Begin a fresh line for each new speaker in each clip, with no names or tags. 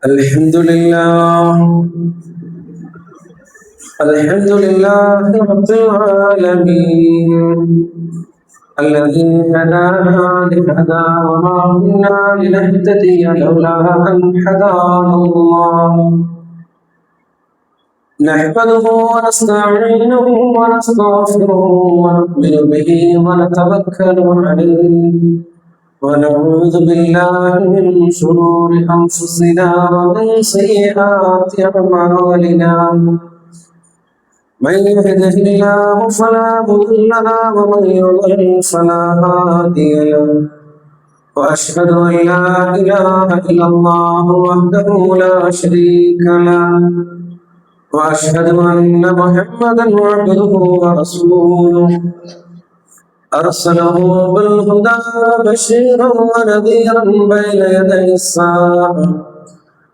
الحمد لله الحمد لله رب العالمين الذي هدانا لهدى وما كنا لنهتدي لولا أن هدانا الله نحمده ونستعينه ونستغفره ونؤمن به ونتوكل عليه ونعوذ بالله من شرور أنفسنا ومن سيئات أعمالنا من يهده الله فلا مضل له ومن يضلل فلا هادي له وأشهد أن لا إله إلا الله وحده لا شريك له وأشهد أن محمدا عبده ورسوله أرسله بالهدى بشيرا ونذيرا بين يدي الساعة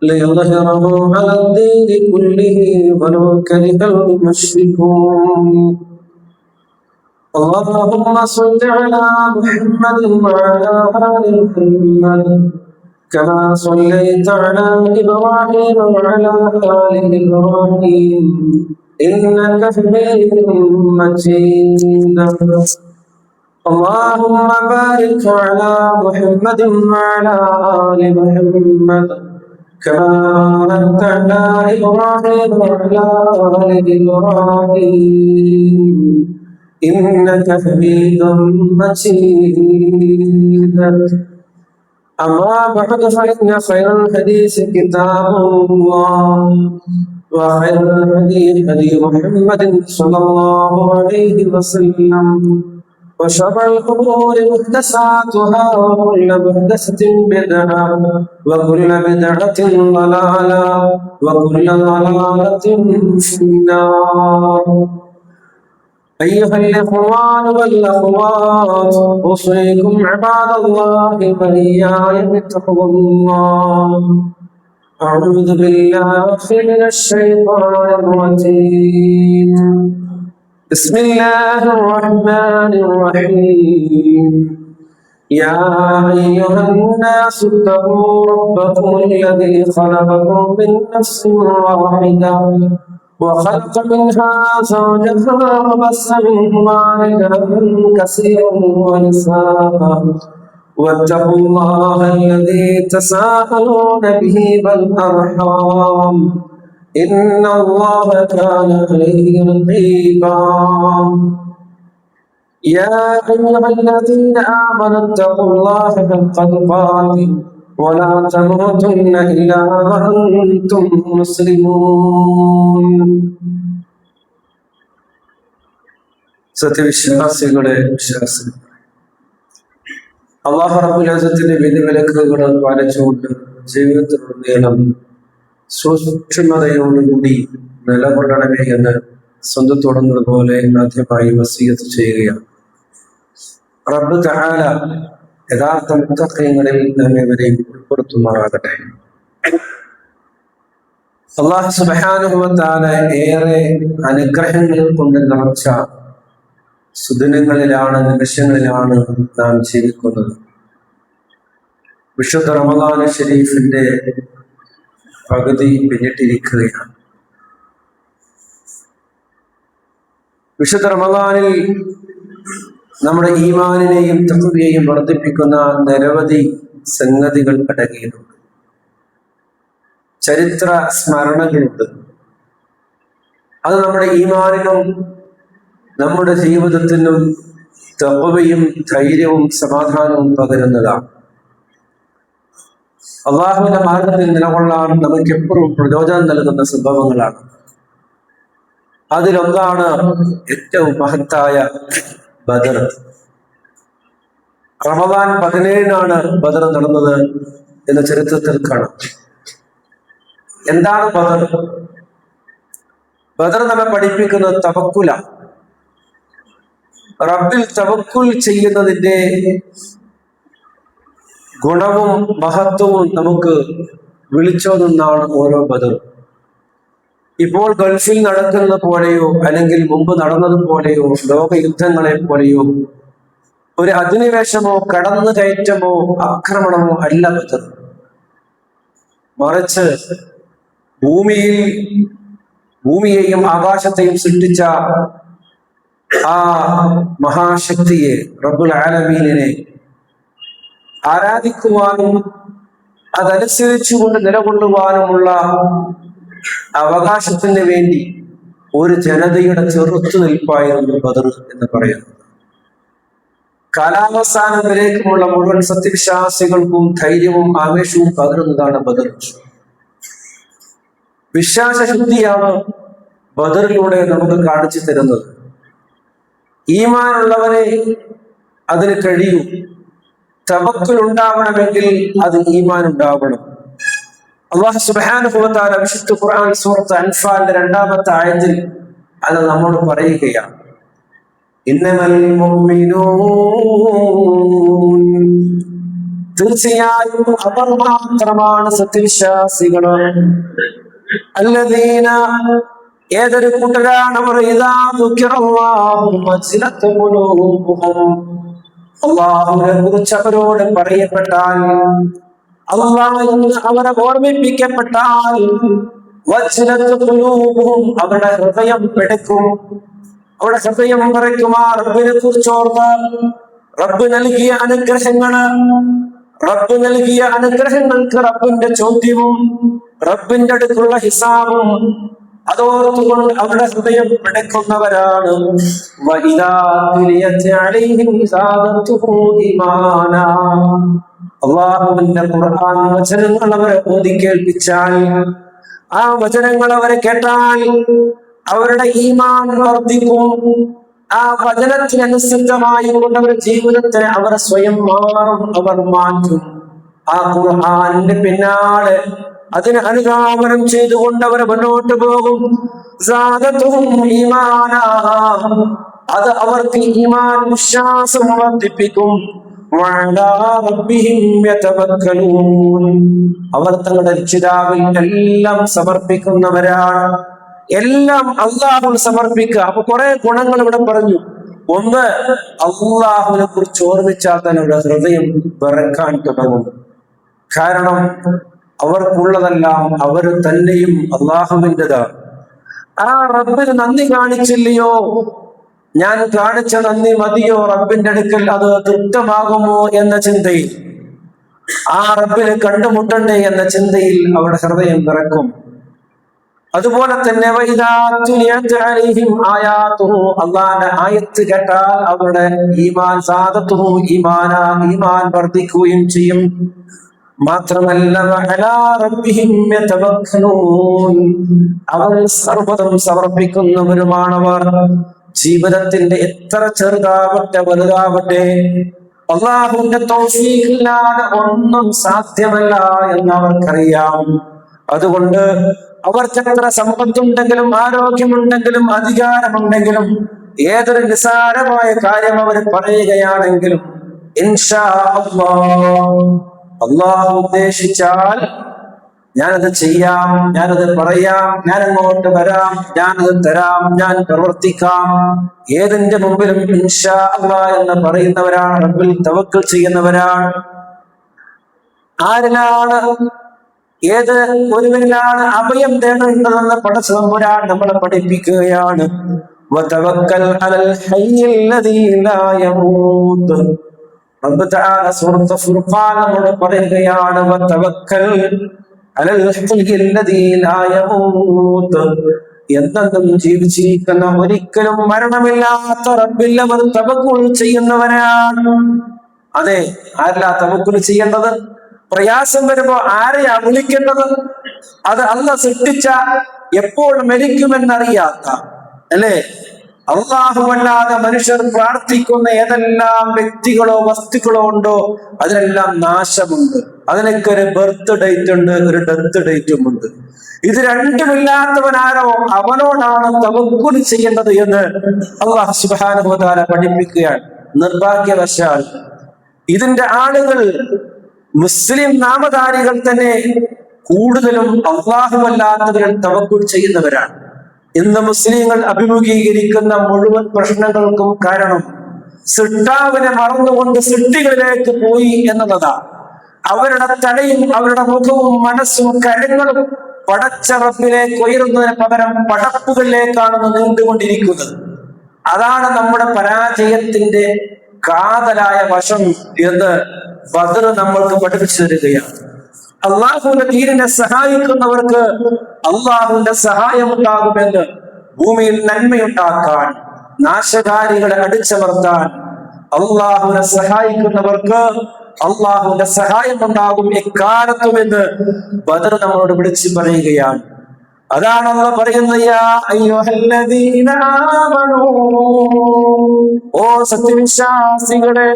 ليظهره على الدين كله ولو كره المشركون اللهم صل على محمد وعلى آل محمد كما صليت على إبراهيم وعلى آل إبراهيم إنك حميد مجيد اللهم بارك على محمد وعلى آل محمد كما باركت على إبراهيم وعلى آل إبراهيم إنك حميد مجيد أما بعد فإن خير الحديث كتاب الله وخير الهدي هدي محمد صلى الله عليه وسلم وشر الأمور محدثاتها وكل محدثة بدعة وكل بدعة ضلالة وكل ضلالة في النار أيها الإخوان والأخوات أوصيكم عباد الله وإياي بتقوى الله أعوذ بالله من الشيطان الرجيم بسم الله الرحمن الرحيم يا أيها الناس اتقوا ربكم الذي خلقكم من نفس واحدة وخلق منها زوجها وبث منهما رجالا كثيرا ونساء واتقوا الله الذي تساءلون به والأرحام إن الله كان عليه رقيبا يا أيها الذين آمنوا اتقوا الله حق تقاته ولا تموتن إلا وأنتم مسلمون സത്യവിശ്വാസികളെ വിശ്വാസം അല്ലാഹു റബ്ബുൽ ഇസ്സത്തിന്റെ വിധിവിലക്കുകൾ പാലിച്ചുകൊണ്ട് ജീവിതത്തിലുടനീളം സൂക്ഷ്മതയോടുകൂടി നിലകൊള്ളണമേ എന്ന് സ്വന്തത്തോടുന്നത് പോലെ ആദ്യമായി വസിയത്ത് ചെയ്യുകയാണ്. റബ്ബ് തആല യഥാർത്ഥ മുത്തഖീങ്ങളിൽ നമ്മേവരെയും ഉൾപ്പെടുത്തുമാറാകട്ടെ. അല്ലാഹു സുബ്ഹാനഹു വ തആല ഏറെ അനുഗ്രഹങ്ങൾ കൊണ്ട് നിറച്ച സുദിനങ്ങളിലാണ്, നിമിഷങ്ങളിലാണ് നാം ജീവിക്കുന്നത്. വിശുദ്ധ റമദാൻ ശരീഫിന്റെ പകുതി പിന്നിട്ടിരിക്കുകയാണ്. വിശുദ്ധ റമദാനിൽ നമ്മുടെ ഈമാനിനെയും തഖ്വയെയും വർദ്ധിപ്പിക്കുന്ന നിരവധി സംഗതികൾ അടങ്ങിയിട്ടുണ്ട്. ചരിത്ര സ്മരണകളുണ്ട്. അത് നമ്മുടെ ഈമാനിനും നമ്മുടെ ജീവിതത്തിനും തഖ്വയും ധൈര്യവും സമാധാനവും പകരുന്നതാണ്. അള്ളാഹുവിന്റെ മാർഗത്തിൽ നിലകൊള്ളാൻ നമുക്ക് എപ്പോഴും പ്രചോദനം നൽകുന്ന സംഭവങ്ങളാണ്. അതിലൊന്നാണ് ഏറ്റവും മഹത്തായ ബദർ. റമദാൻ 17-നാണ് ബദർ നടന്നത് എന്ന ചരിത്രത്തിൽ കാണാം. എന്താണ് ബദർ? ബദർ നമ്മെ പഠിപ്പിക്കുന്നത് തവക്കുല. റബ്ബിൽ തവക്കുൽ ചെയ്യുന്നതിന്റെ ഗുണവും മഹത്വവും നമുക്ക് വിളിച്ചോതുന്നതാണ് ഓരോ ബദർ. ഇപ്പോൾ ഗൾഫിൽ നടക്കുന്ന പോലെയോ അല്ലെങ്കിൽ മുമ്പ് നടന്നതുപോലെയോ ലോക യുദ്ധങ്ങളെ പോലെയോ ഒരു അധിനിവേശമോ കടന്നുകയറ്റമോ ആക്രമണമോ അല്ല ബദർ. മറിച്ച് ഭൂമിയെയും ആകാശത്തെയും സൃഷ്ടിച്ച ആ മഹാശക്തിയെ റബ്ബുൽ ആലമീനിനെ ആരാധിക്കുവാനും അതനുസരിച്ചുകൊണ്ട് നിലകൊള്ളുവാനുമുള്ള അവകാശത്തിന് വേണ്ടി ഒരു ജനതയുടെ ചെറുത്തുനിൽപ്പായിരുന്നു ബദർ എന്ന് പറയുന്നത്. കാലാവസാനം വരേക്കുമുള്ള മുഴുവൻ സത്യവിശ്വാസികൾക്കും ധൈര്യവും ആവേശവും പകരുന്നതാണ് ബദർ. വിശ്വാസശുദ്ധിയാണ് ബദറിലൂടെ നമുക്ക് കാണിച്ചു തരുന്നത്. ഈമാനുള്ളവനെ അതിന് കഴിയൂ. തവക്കുൽ ഉണ്ടാവണമെങ്കിൽ അത് ഈമാൻ ഉണ്ടാവണം. അല്ലാഹു സുബ്ഹാനഹു വ തആല വിശുദ്ധ ഖുർആൻ സൂറത്ത് അൻഫാലിന്റെ 2-ാമത്തെ ആയത്തിൽ അത് നമ്മോട് പറയുകയാണ്, ഇന്നമൽ മുഅ്മിനൂൻ, തീർച്ചയായും അവർ മാത്രമാണ് സത്യവിശ്വാസികൾ. അല്ലദീന, ഏതൊരു കൂട്ടരാണ് അവർ, ഇദാ ദുകിറല്ലാഹു വജിലത് ഖുലൂബുഹും, അല്ലാഹുവിനെ കുറിച്ച് അവരോട് പറയപ്പെട്ടാൽ, അല്ലാഹു അവരെ ഓർമ്മിപ്പിക്കപ്പെട്ടാൽ, വജിലത് ഖുലൂബുഹും, അവരുടെ ഹൃദയം പിടയ്ക്കും, അവരുടെ ഹൃദയം വിറയ്ക്കും. ആ റബ്ബിനെ കുറിച്ച് ഓർത്ത്, റബ്ബ് നൽകിയ അനുഗ്രഹങ്ങൾക്ക് റബ്ബിന്റെ ചോദ്യവും റബ്ബിന്റെ അടുത്തുള്ള ഹിസാബും അതോർത്തുകൊണ്ട് അവരുടെ ഹൃദയം പിടയ്ക്കുന്നവരാണ്. അല്ലാഹുവിന്റെ ഖുർആൻ വചനങ്ങൾ അവരെ ഓതി കേൾപ്പിച്ചാൽ, ആ വചനങ്ങൾ അവരെ കേട്ടാൽ അവരുടെ ഈമാൻ വർദ്ധിക്കും. ആ വചനത്തിനനുസൃതമായി കൊണ്ട് അവരുടെ ജീവിതത്തെ അവർ സ്വയം അവർ മാറ്റും. ആ ഖുർആനിന്റെ പിന്നാലെ അതിന് അനുഗാമനം ചെയ്തുകൊണ്ട് അവർ മുന്നോട്ട് പോകും. അത് അവർക്ക് ഈമാൻ, വിശ്വാസം വർദ്ധിപ്പിക്കും. അവർ തങ്ങളുടെ രക്ഷിതാവിൽ എല്ലാം സമർപ്പിക്കുന്നവരാണ്. എല്ലാം അള്ളാഹുവിന് സമർപ്പിക്കുക. അപ്പൊ കുറെ ഗുണങ്ങൾ ഇവിടെ പറഞ്ഞു. ഒന്ന്, അള്ളാഹുവിനെ കുറിച്ച് ഓർമ്മിച്ചാൽ തന്നെ ഹൃദയം വിറക്കാൻ തുടങ്ങും. കാരണം അവർക്കുള്ളതെല്ലാം അവർ തന്നെയും അള്ളാഹുവിൻ്റെതാണ്. ആ റബ്ബിന് നന്ദി കാണിച്ചില്ലയോ, ഞാൻ കാണിച്ച നന്ദി മതിയോ റബ്ബിന്റെ അടുക്കൽ, അത് തൃപ്തമാകുമോ എന്ന ചിന്തയിൽ, ആ റബ്ബിനെ കണ്ടുമുട്ടണ്ടേ എന്ന ചിന്തയിൽ അവരുടെ ഹൃദയം വിറക്കും. അതുപോലെ തന്നെ അള്ളാന്റെ ആയത്ത് കേട്ടാൽ അവരുടെ ഈമാൻ ഈമാൻ വർദ്ധിക്കുകയും ചെയ്യും. മാത്രമല്ല അവർ സർവ്വതും സമർപ്പിക്കുന്നവരുമാണവർ. ജീവിതത്തിന്റെ എത്ര ചെറുതാവട്ടെ വലുതാവട്ടെ, അല്ലാഹുവിന്റെ തൗഫീഖ് ഇല്ലാതെ ഒന്നും സാധ്യമല്ല എന്ന് അവർക്കറിയാം. അതുകൊണ്ട് അവർക്ക് എത്ര സമ്പത്തുണ്ടെങ്കിലും ആരോഗ്യമുണ്ടെങ്കിലും അധികാരമുണ്ടെങ്കിലും ഏതൊരു നിസ്സാരമായ കാര്യം അവർ പറയുകയാണെങ്കിലും ഇൻഷാ അല്ലാഹ്, അല്ലാഹു ഉദ്ദേശിച്ചാൽ ഞാനത് ചെയ്യാം, ഞാനത് പറയാം, ഞാൻ അങ്ങോട്ട് വരാം, ഞാനത് തരാം, ഞാൻ പ്രവർത്തിക്കാം. ഏതിന്റെ മുമ്പിലും ഇൻഷാ അല്ലാഹ് എന്ന് പറയുന്നവരാണ്, റബ്ബിൽ തവക്കൽ ചെയ്യുന്നവരാണ്. ആരിലാണ്, ഏത് ഒരുവനിലാണ് അഭയം തേടേണ്ടതെന്ന് പടച്ചതമ്പുരാൻ നമ്മളെ പഠിപ്പിക്കുകയാണ്. വതവക്കൽ അലൽ ഹയ്യില്ലദീ ലാ യമൂത്ത്. റബ്ബ് തആല സൂറത്ത് ഫുർഖാൻ നമ്മോട് പറയുകയാണ്, വതവക്കൽ അലൽ ഹയ്യില്ലദീ ലാ യമൂത്ത്. എന്നെന്നും ജീവിച്ചിരിക്കുന്ന, ഒരിക്കലും മരണമില്ലാത്ത റബ്ബിൽ അവർ തവക്കുൽ ചെയ്യുന്നവരാണ്. അതെ, ആരല്ല തവക്കുൽ ചെയ്യേണ്ടത്? പ്രയാസം വരുമ്പോ ആരെയാ വിളിക്കേണ്ടത്? അത് അല്ലാഹ് സൃഷ്ടിച്ച, എപ്പോൾ മരിക്കുമെന്നറിയാത്ത, അല്ലേ, അല്ലാഹുവല്ലാതെ മനുഷ്യർ പ്രാർത്ഥിക്കുന്ന ഏതെല്ലാം വ്യക്തികളോ വസ്തുക്കളോ ഉണ്ടോ അതിനെല്ലാം നാശമുണ്ട്. അതിനൊക്കെ ഒരു ബർത്ത് ഡേറ്റ് ഉണ്ട്, ഒരു ഡെത്ത് ഡേറ്റും ഉണ്ട്. ഇത് രണ്ടുമില്ലാത്തവനാരോ അവനോടാണ് തവക്കുൽ ചെയ്യേണ്ടത് എന്ന് അല്ലാഹു സുബ്ഹാനഹു വ തആല പഠിപ്പിക്കുകയാണ്. നിർഭാഗ്യവശാൽ ഇതിന്റെ ആളുകൾ, മുസ്ലിം നാമധാരികൾ തന്നെ കൂടുതലും അല്ലാഹുവല്ലാത്തവരിൽ തവക്കുൽ ചെയ്യുന്നവരാണ്. ഇന്ന് മുസ്ലിങ്ങൾ അഭിമുഖീകരിക്കുന്ന മുഴുവൻ പ്രശ്നങ്ങൾക്കും കാരണം സൃഷ്ടാവിനെ മറന്നുകൊണ്ട് സൃഷ്ടികളിലേക്ക് പോയി എന്നതാണ്. അവരുടെ തലയും അവരുടെ മുഖവും മനസ്സും കരങ്ങളും പടച്ച റബ്ബിലേക്ക് ഉയരുന്നതിന് പകരം പടപ്പുകളിലേക്കാണ് നീണ്ടുകൊണ്ടിരിക്കുന്നത്. അതാണ് നമ്മുടെ പരാജയത്തിന്റെ കാതലായ വശം എന്ന് ബദർ നമ്മൾക്ക് പഠിപ്പിച്ചു തരികയാണ്. അള്ളാഹുവിന്റെ ദീനിനെ സഹായിക്കുന്നവർക്ക് അള്ളാഹുവിന്റെ സഹായം ഉണ്ടാകുമെന്ന്, ഭൂമിയിൽ നന്മയുണ്ടാക്കാൻ, നാശകാരികളെ അടിച്ചമർത്താൻ അള്ളാഹുവിനെ സഹായിക്കുന്നവർക്ക് അള്ളാഹുവിന്റെ സഹായം ഉണ്ടാകും എക്കാലത്തുമെന്ന് ബദർ നമ്മളോട് വിളിച്ചു പറയുകയാണ്. അതാണ് അള്ളാഹ് പറയുന്നത്, യാ അയ്യുഹല്ലദീന ആമനൂ, ഓ സത്യവിശ്വാസികളെ,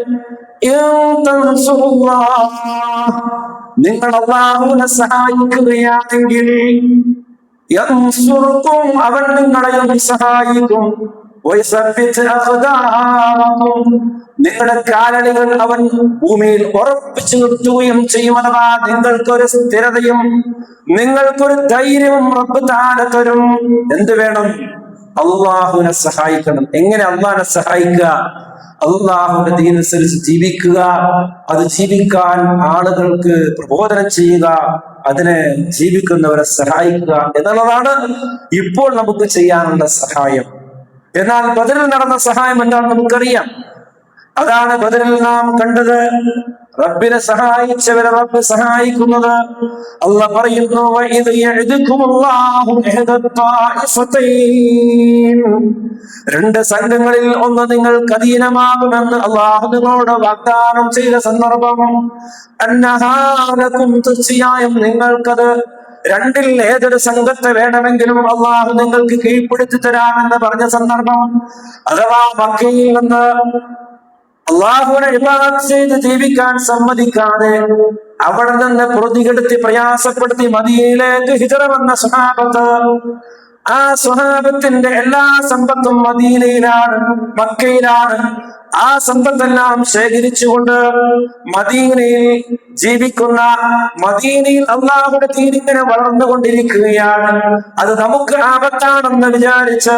നിങ്ങൾ അള്ളാഹുവിനെ സഹായിക്കുകയാണെങ്കിൽ യൻസുറുക്കും, അവൻ നിങ്ങളെയും സഹായിക്കും, നിങ്ങളുടെ കാലടികൾ അവൻ ഭൂമിയിൽ ഉറപ്പിച്ചു നിർത്തുകയും ചെയ്യും. അഥവാ നിങ്ങൾക്കൊരു സ്ഥിരതയും നിങ്ങൾക്കൊരു ധൈര്യവും റബ്ബ് തആല തരും. എന്ത് വേണം? അള്ളാഹുവിനെ സഹായിക്കണം. എങ്ങനെ അള്ളാഹിനെ സഹായിക്കുക? അള്ളാഹുവിന്റെ ദീനനുസരിച്ച് ജീവിക്കുക, അത് ജീവിക്കാൻ ആളുകൾക്ക് പ്രബോധനം ചെയ്യുക, അതിനെ ജീവിക്കുന്നവരെ സഹായിക്കുക എന്നുള്ളതാണ് ഇപ്പോൾ നമുക്ക് ചെയ്യാനുള്ള സഹായം. എന്നാൽ ബദറിൽ നടന്ന സഹായം എന്താണെന്ന് നമുക്കറിയാം. അതാണ് ബദറിൽ നാം കണ്ടത്. റബ്ബിനെ സഹായിച്ചവരെ റബ്ബ് സഹായിക്കുന്നത്. അല്ലാഹ് പറയുന്നു, വഇദ് യഅദുകുമുല്ലാഹു ഇഹ്ദത്താഇഫതൈൻ, രണ്ട് സംഘങ്ങളിൽ ഒന്ന് നിങ്ങൾക്ക് അധീനമാകുമെന്ന് അല്ലാഹു നിങ്ങളോട് വാഗ്ദാനം ചെയ്ത സന്ദർഭം. അന്നഹാലക്കും, തീർച്ചയായും നിങ്ങൾക്കത് രണ്ടിൽ ഏതൊരു സംഘത്തെ വേണമെങ്കിലും അള്ളാഹു നിങ്ങൾക്ക് കീഴ്പ്പെടുത്തി തരാമെന്ന് പറഞ്ഞ സന്ദർഭം. അഥവാ മക്കയിൽ നിന്ന് അള്ളാഹുവിനെ ഇബാദത്ത് ചെയ്ത് ജീവിക്കാൻ സമ്മതിക്കാതെ അവിടെ നിന്ന് പ്രതികെടുത്തി പ്രയാസപ്പെടുത്തി മദീനയിലേക്ക് ഹിജ്റ വന്ന സ്വഹാബത്ത്, ആ സ്വഹാബത്തിന്റെ എല്ലാ സമ്പത്തും മദീനയിലാണ്, മക്കയിലാണ്. ആ സമ്പത്തെല്ലാം ശേഖരിച്ചുകൊണ്ട് മദീനയിൽ ജീവിക്കുന്ന, മദീനയിൽ അള്ളാഹുവിന്റെ ദീൻ ഇങ്ങനെ വളർന്നുകൊണ്ടിരിക്കുകയാണ്. അത് നമുക്ക് ആപത്താണെന്ന് വിചാരിച്ച്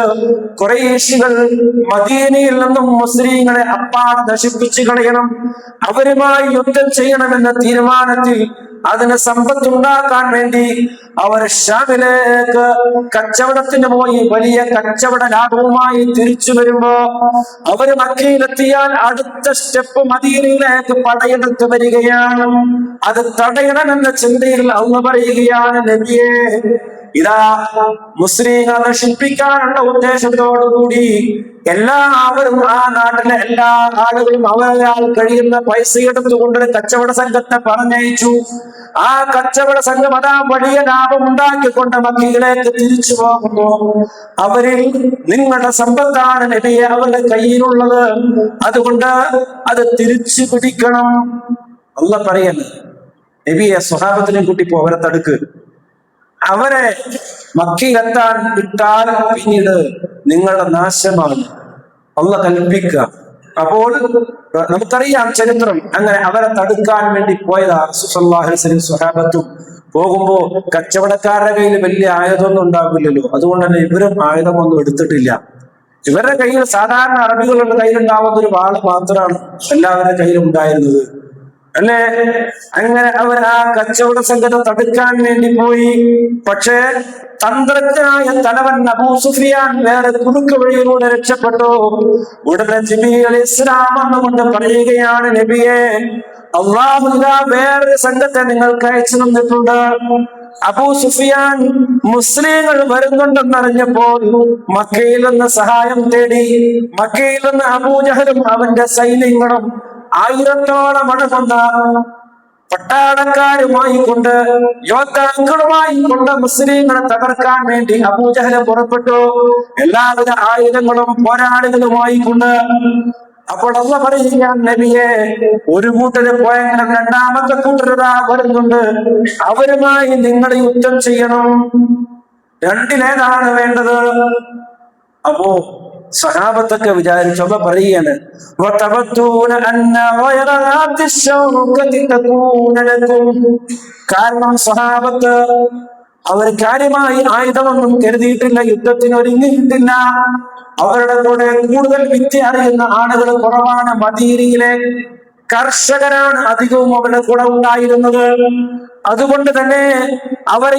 ഖുറൈശികൾ മദീനയിൽ നിന്നും മുസ്ലിങ്ങളെ അപ്പാടെ നശിപ്പിച്ചു കളയണം, അവരുമായി യുദ്ധം ചെയ്യണമെന്ന തീരുമാനത്തിൽ അതിന് സമ്പത്തുണ്ടാക്കാൻ വേണ്ടി അവർ ഷാമിലേക്ക് കച്ചവടത്തിന് പോയി വലിയ കച്ചവട ലാഭവുമായി തിരിച്ചു വരുമ്പോ അവര് മക്കയിലെത്തിയാൽ അടുത്ത സ്റ്റെപ്പ് മദീനയിലേക്ക് പടയെടുത്ത് വരികയാണ്. അത് തടയണമെന്ന ചിന്തയിൽ അള്ളാഹ് പറയുകയാണ്, നബിയേ, ഇതാ മുസ്ലിങ്ങളെ നശിപ്പിക്കാനുള്ള ഉദ്ദേശത്തോടുകൂടി എല്ലാവരും, ആ നാട്ടിലെ എല്ലാ ആളുകളും അവരാൽ കഴിയുന്ന പൈസ എടുത്തുകൊണ്ട് കച്ചവട സംഘത്തെ പറഞ്ഞയച്ചു. ആ കച്ചവട സംഘം അതാ വലിയ ലാഭം ഉണ്ടാക്കിക്കൊണ്ട് മക്കയിലേക്ക് തിരിച്ചു പോകുന്നു. അവരിൽ നിങ്ങളുടെ സമ്പത്താണ് നബിയെ അവരുടെ കയ്യിലുള്ളത്, അതുകൊണ്ട് അത് തിരിച്ചു പിടിക്കണം. അള്ളാഹ് പറയല്ലേ, നബിയെ സ്വഹാബത്തിനെ കൂട്ടി പോ, അവരെ തടുക്ക്, അവരെ മക്കയിലെത്താൻ വിട്ടാൽ പിന്നീട് നിങ്ങളുടെ നാശമാണ് അള്ളാഹ് കൽപ്പിക്കുക. അപ്പോൾ നമുക്കറിയാം ചരിത്രം. അങ്ങനെ അവരെ തടുക്കാൻ വേണ്ടി പോയതാ റസൂലുള്ളാഹി സ്വല്ലല്ലാഹു അലൈഹി വസല്ലം സ്വഹാബത്തും. പോകുമ്പോ കച്ചവടക്കാരുടെ കയ്യിൽ വലിയ ആയുധമൊന്നും ഉണ്ടാവില്ലല്ലോ, അതുകൊണ്ട് തന്നെ ഇവരും ആയുധമൊന്നും എടുത്തിട്ടില്ല. ഇവരുടെ കയ്യിൽ സാധാരണ അറബികളുടെ കയ്യിലുണ്ടാവുന്ന ഒരു വാള് മാത്രമാണ് എല്ലാവരുടെ കയ്യിലും ഉണ്ടായിരുന്നത്, അല്ലേ? അങ്ങനെ അവർ ആ കച്ചവട സംഘത്തെ തടുക്കാൻ വേണ്ടി പോയി. പക്ഷേ തന്ത്രജ്ഞനായ തലവൻ അബൂ സുഫിയാൻ വേറെ കുറുക്ക് വഴിയിലൂടെ രക്ഷപ്പെട്ടു. ഉടനെ ജിബ്രീൽ അലൈഹിസ്സലാം വന്നുകൊണ്ട് പറയുകയാണ്, നബിയെ, അല്ലാഹു ഇതാ വേറൊരു സംഘത്തെ നിങ്ങൾക്ക് അയച്ചു തന്നിട്ടുണ്ട്. അബൂ സുഫിയാൻ മുസ്ലിങ്ങൾ വരുന്നുണ്ടെന്നറിഞ്ഞപ്പോൾ മക്കയിൽ നിന്ന് സഹായം തേടി. മക്കയിൽ നിന്ന് അബൂജഹലും അവന്റെ സൈന്യങ്ങളും 1000-ഓളം അടങ്ങുന്ന പട്ടാളക്കാരുമായി കൊണ്ട്, യോദ്ധാക്കളുമായി കൊണ്ട് മുസ്ലിങ്ങളെ തകർക്കാൻ വേണ്ടി അബൂജഹൽ പുറപ്പെട്ടു, എല്ലാവിധ ആയുധങ്ങളും പോരാളികളുമായി കൊണ്ട്. അപ്പോൾ അള്ളാഹ് പറയുകയാണ്, നബിയെ, ഒരു കൂട്ടര് പോയെങ്കിലും രണ്ടാമത്തെ കൂട്ടരാ വരുന്നുണ്ട്, അവരുമായി നിങ്ങൾ യുദ്ധം ചെയ്യണം. രണ്ടിലേതാണ് വേണ്ടത്? അപ്പോ സഹാബത്തൊക്കെ വിചാരിച്ചപ്പോ പറയാണ്, കാരണം സഹാബത്ത് അവർ കാര്യമായി ആയുധമൊന്നും കരുതിയിട്ടില്ല, യുദ്ധത്തിന് ഒരുങ്ങിയിട്ടില്ല. അവരുടെ കൂടെ കൂടുതൽ വിദ്യ അറിയുന്ന ആളുകൾ കുറവാണ്. മദീനയിലെ കർഷകരാണ് അധികവും അവരുടെ കൂടെ ഉണ്ടായിരുന്നത്. അതുകൊണ്ട് തന്നെ അവർ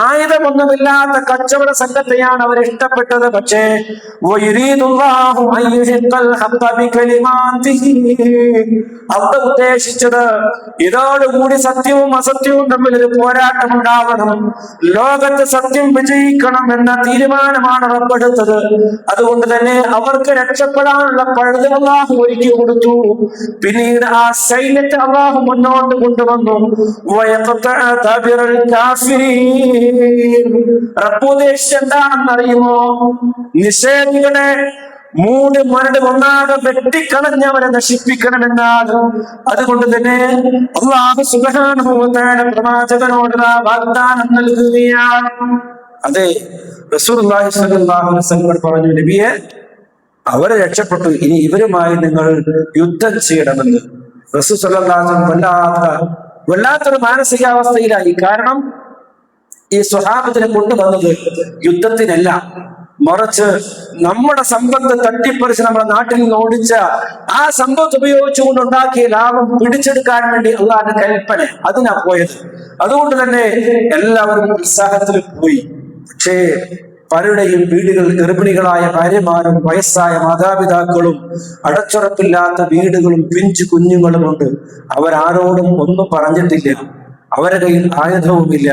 ആയുധമൊന്നുമില്ലാത്ത കച്ചവട സംഘത്തെയാണ് അവർ ഇഷ്ടപ്പെട്ടത്. പക്ഷേ അവർ ഉദ്ദേശിച്ചത് ഇതോടുകൂടി സത്യവും അസത്യവും തമ്മിൽ ഒരു പോരാട്ടം ഉണ്ടാവണം, ലോകത്ത് സത്യം വിജയിക്കണം എന്ന തീരുമാനമാണ് റബ്ബെടുത്തത്. അതുകൊണ്ട് തന്നെ അവർക്ക് രക്ഷപ്പെടാനുള്ള പഴുത് അല്ലാഹു ഒരുക്കി കൊടുത്തു. പിന്നീട് ആ സൈന്യത്തെ അല്ലാഹു മുന്നോട്ട് കൊണ്ടുവന്നു. റബ്ബുദ്ദേശിച്ചത് എന്താണെന്നറിയുമോ? നിഷേധികളെ മൂട് മരട് ഒന്നാകെ വെട്ടിക്കളഞ്ഞവരെ നശിപ്പിക്കണമെന്നാണ്. അതുകൊണ്ട് തന്നെ അല്ലാഹു സുബ്ഹാനഹു വ തആല പ്രവാചകനോട് വാഗ്ദാനം നൽകുകയാണ്. അതെ, റസൂലുള്ളാഹി സ്വല്ലല്ലാഹു അലൈഹി വസല്ലം പറഞ്ഞു, നബിയെ, അവരെ രക്ഷപ്പെട്ടു, ഇനി ഇവരുമായി നിങ്ങൾ യുദ്ധം ചെയ്യണമെന്ന്. റസൂൽ സ്വല്ലല്ലാഹു അലൈഹി വസല്ലം വല്ലാത്തൊരു മാനസികാവസ്ഥയിലായി. കാരണം ഈ സ്വഹാബത്തിനെ കൊണ്ടുവന്നത് യുദ്ധത്തിനല്ല, മറിച്ച് നമ്മുടെ സമ്പത്ത് തട്ടിപ്പറിച്ച് നമ്മുടെ നാട്ടിൽ നിന്ന് ഓടിച്ച ആ സമ്പത്ത് ഉപയോഗിച്ചുകൊണ്ട് ഉണ്ടാക്കിയ ലാഭം പിടിച്ചെടുക്കാൻ വേണ്ടി അള്ളാഹുവിന്റെ കൽപ്പന, അതിനാ പോയത്. അതുകൊണ്ട് തന്നെ എല്ലാവരും ഉത്സാഹത്തിൽ പോയി. പക്ഷേ പലരുടെയും വീടുകൾ ഗർഭിണികളായ ഭാര്യമാരും വയസ്സായ മാതാപിതാക്കളും അടച്ചുറപ്പില്ലാത്ത വീടുകളും പിഞ്ചു കുഞ്ഞുങ്ങളുമുണ്ട്. അവരാരോടും ഒന്നും പറഞ്ഞിട്ടില്ല, അവരുടെ കയ്യിൽ ആയുധവുമില്ല.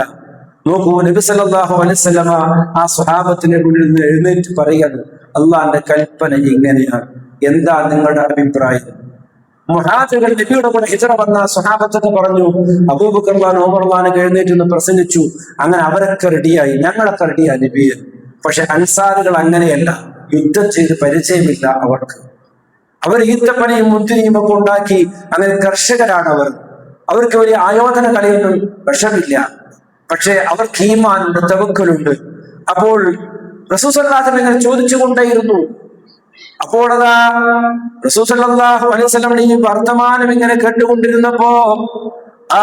നോക്കൂ, നബി സല്ലല്ലാഹു അലൈഹി വസല്ലമ ആ സ്വഹാബത്തിന്റെ മുന്നിൽ നിന്ന് എഴുന്നേറ്റ് പറയാണ്, അള്ളാഹിന്റെ കൽപ്പന ഇങ്ങനെയാണ്, എന്താ നിങ്ങളുടെ അഭിപ്രായം? മുഹാജിറുകൾ നബിയുടെ കൂടെ ഹിജ്റ വന്ന സ്വഹാബത്തൊക്കെ പറഞ്ഞു, അബൂബക്കർ റളിയല്ലാഹു ഉമർ റളിയല്ലാഹു എഴുന്നേറ്റ് നിന്ന് പ്രസംഗിച്ചു. അങ്ങനെ അവരൊക്കെ റെഡിയായി, ഞങ്ങളൊക്കെ റെഡിയായി നബിയെ. പക്ഷെ അൻസാറുകൾ അങ്ങനെയല്ല, യുദ്ധം ചെയ്ത് പരിചയമില്ല അവർക്ക്. അവർ ഈത്തപ്പനയും മുന്തിരിയും ഒക്കെ ഉണ്ടാക്കി അങ്ങനെ കർഷകരാണ് അവർ. അവർക്ക് വലിയ ആയോധന കളിയൊന്നും വിഷമില്ല. പക്ഷെ അവർക്ക് ഈമാനുണ്ട്, തവക്കലുണ്ട്. അപ്പോൾ റസൂൽ സല്ലല്ലാഹു അലൈഹി വസല്ലം ചോദിച്ചുകൊണ്ടേയിരുന്നു. അപ്പോൾ അതാ റസൂൽ സല്ലല്ലാഹു അലൈഹി വസല്ലം ഈ വർത്തമാനം ഇങ്ങനെ കേട്ടുകൊണ്ടിരുന്നപ്പോ ആ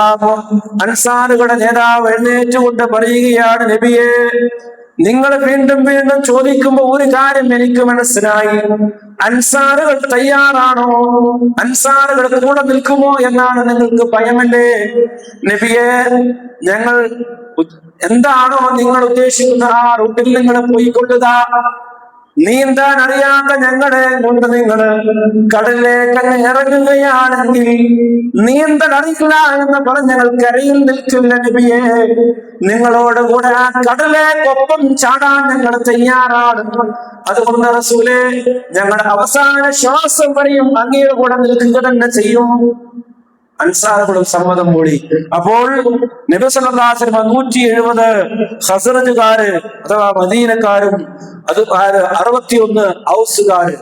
അൻസാറുകളുടെ നേതാവ് എഴുന്നേറ്റുകൊണ്ട് പറയുകയാണ്, നബിയെ, നിങ്ങൾ വീണ്ടും വീണ്ടും ചോദിക്കുമ്പോ ഒരു കാര്യം എനിക്ക് മനസ്സിലായി. അൻസാറുകൾ തയ്യാറാണോ? അൻസാറുകൾ കൂടെ നിൽക്കുമോ എന്നാണ് നിങ്ങൾക്ക് ഭയമല്ലേ? നബിയെ, ഞങ്ങൾ എന്താണോ നിങ്ങൾ ഉദ്ദേശിക്കുന്ന ആ റൂട്ടിൽ നിങ്ങൾ പോയിക്കൊള്ളുക. നീന്താൻ അറിയാത്ത ഞങ്ങളെ കൊണ്ട് നിങ്ങള് കടലിലേക്ക് ഇറങ്ങുകയാണെങ്കിൽ നീന്തൽ അറിയില്ല എന്ന് പറഞ്ഞ് ഞങ്ങൾ കരയിൽ നിൽക്കില്ല നബിയെ. നിങ്ങളോട് കൂടെ ആ കടലേക്കൊപ്പം ചാടാൻ ഞങ്ങൾ തയ്യാറാണ്. അതുകൊണ്ട് റസൂലേ, ഞങ്ങളുടെ അവസാന ശ്വാസം വരെയും അങ്ങയുടെ കൂടെ നിൽക്കുക തന്നെ ചെയ്യും. അൻസാറുകളും സമ്മതം മൂടി. അപ്പോൾ നബി സല്ലല്ലാഹു അലൈഹി വസല്ലം 170 ഖസറജുകാര് അഥവാ മദീനക്കാരും, അത് 61 ഔസുകാര്,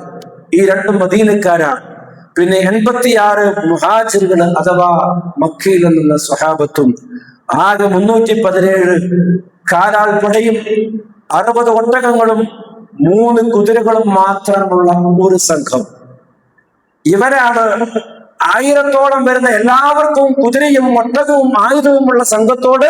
ഈ രണ്ടും മദീനക്കാരാണ്. പിന്നെ 86 മുഹാജിറുകൾ അഥവാ മക്കയിൽ നിന്നുള്ള സ്വഹാബത്തും, ആകെ 317 കാലാൾപ്പടയും 60 ഒട്ടകങ്ങളും 3 കുതിരകളും മാത്രമുള്ള ഒരു സംഘം. ഇവരാണ് 1000-ഓളം വരുന്ന എല്ലാവർക്കും കുതിരയും ഒട്ടകവും ആയുധവുമുള്ള സംഘത്തോട്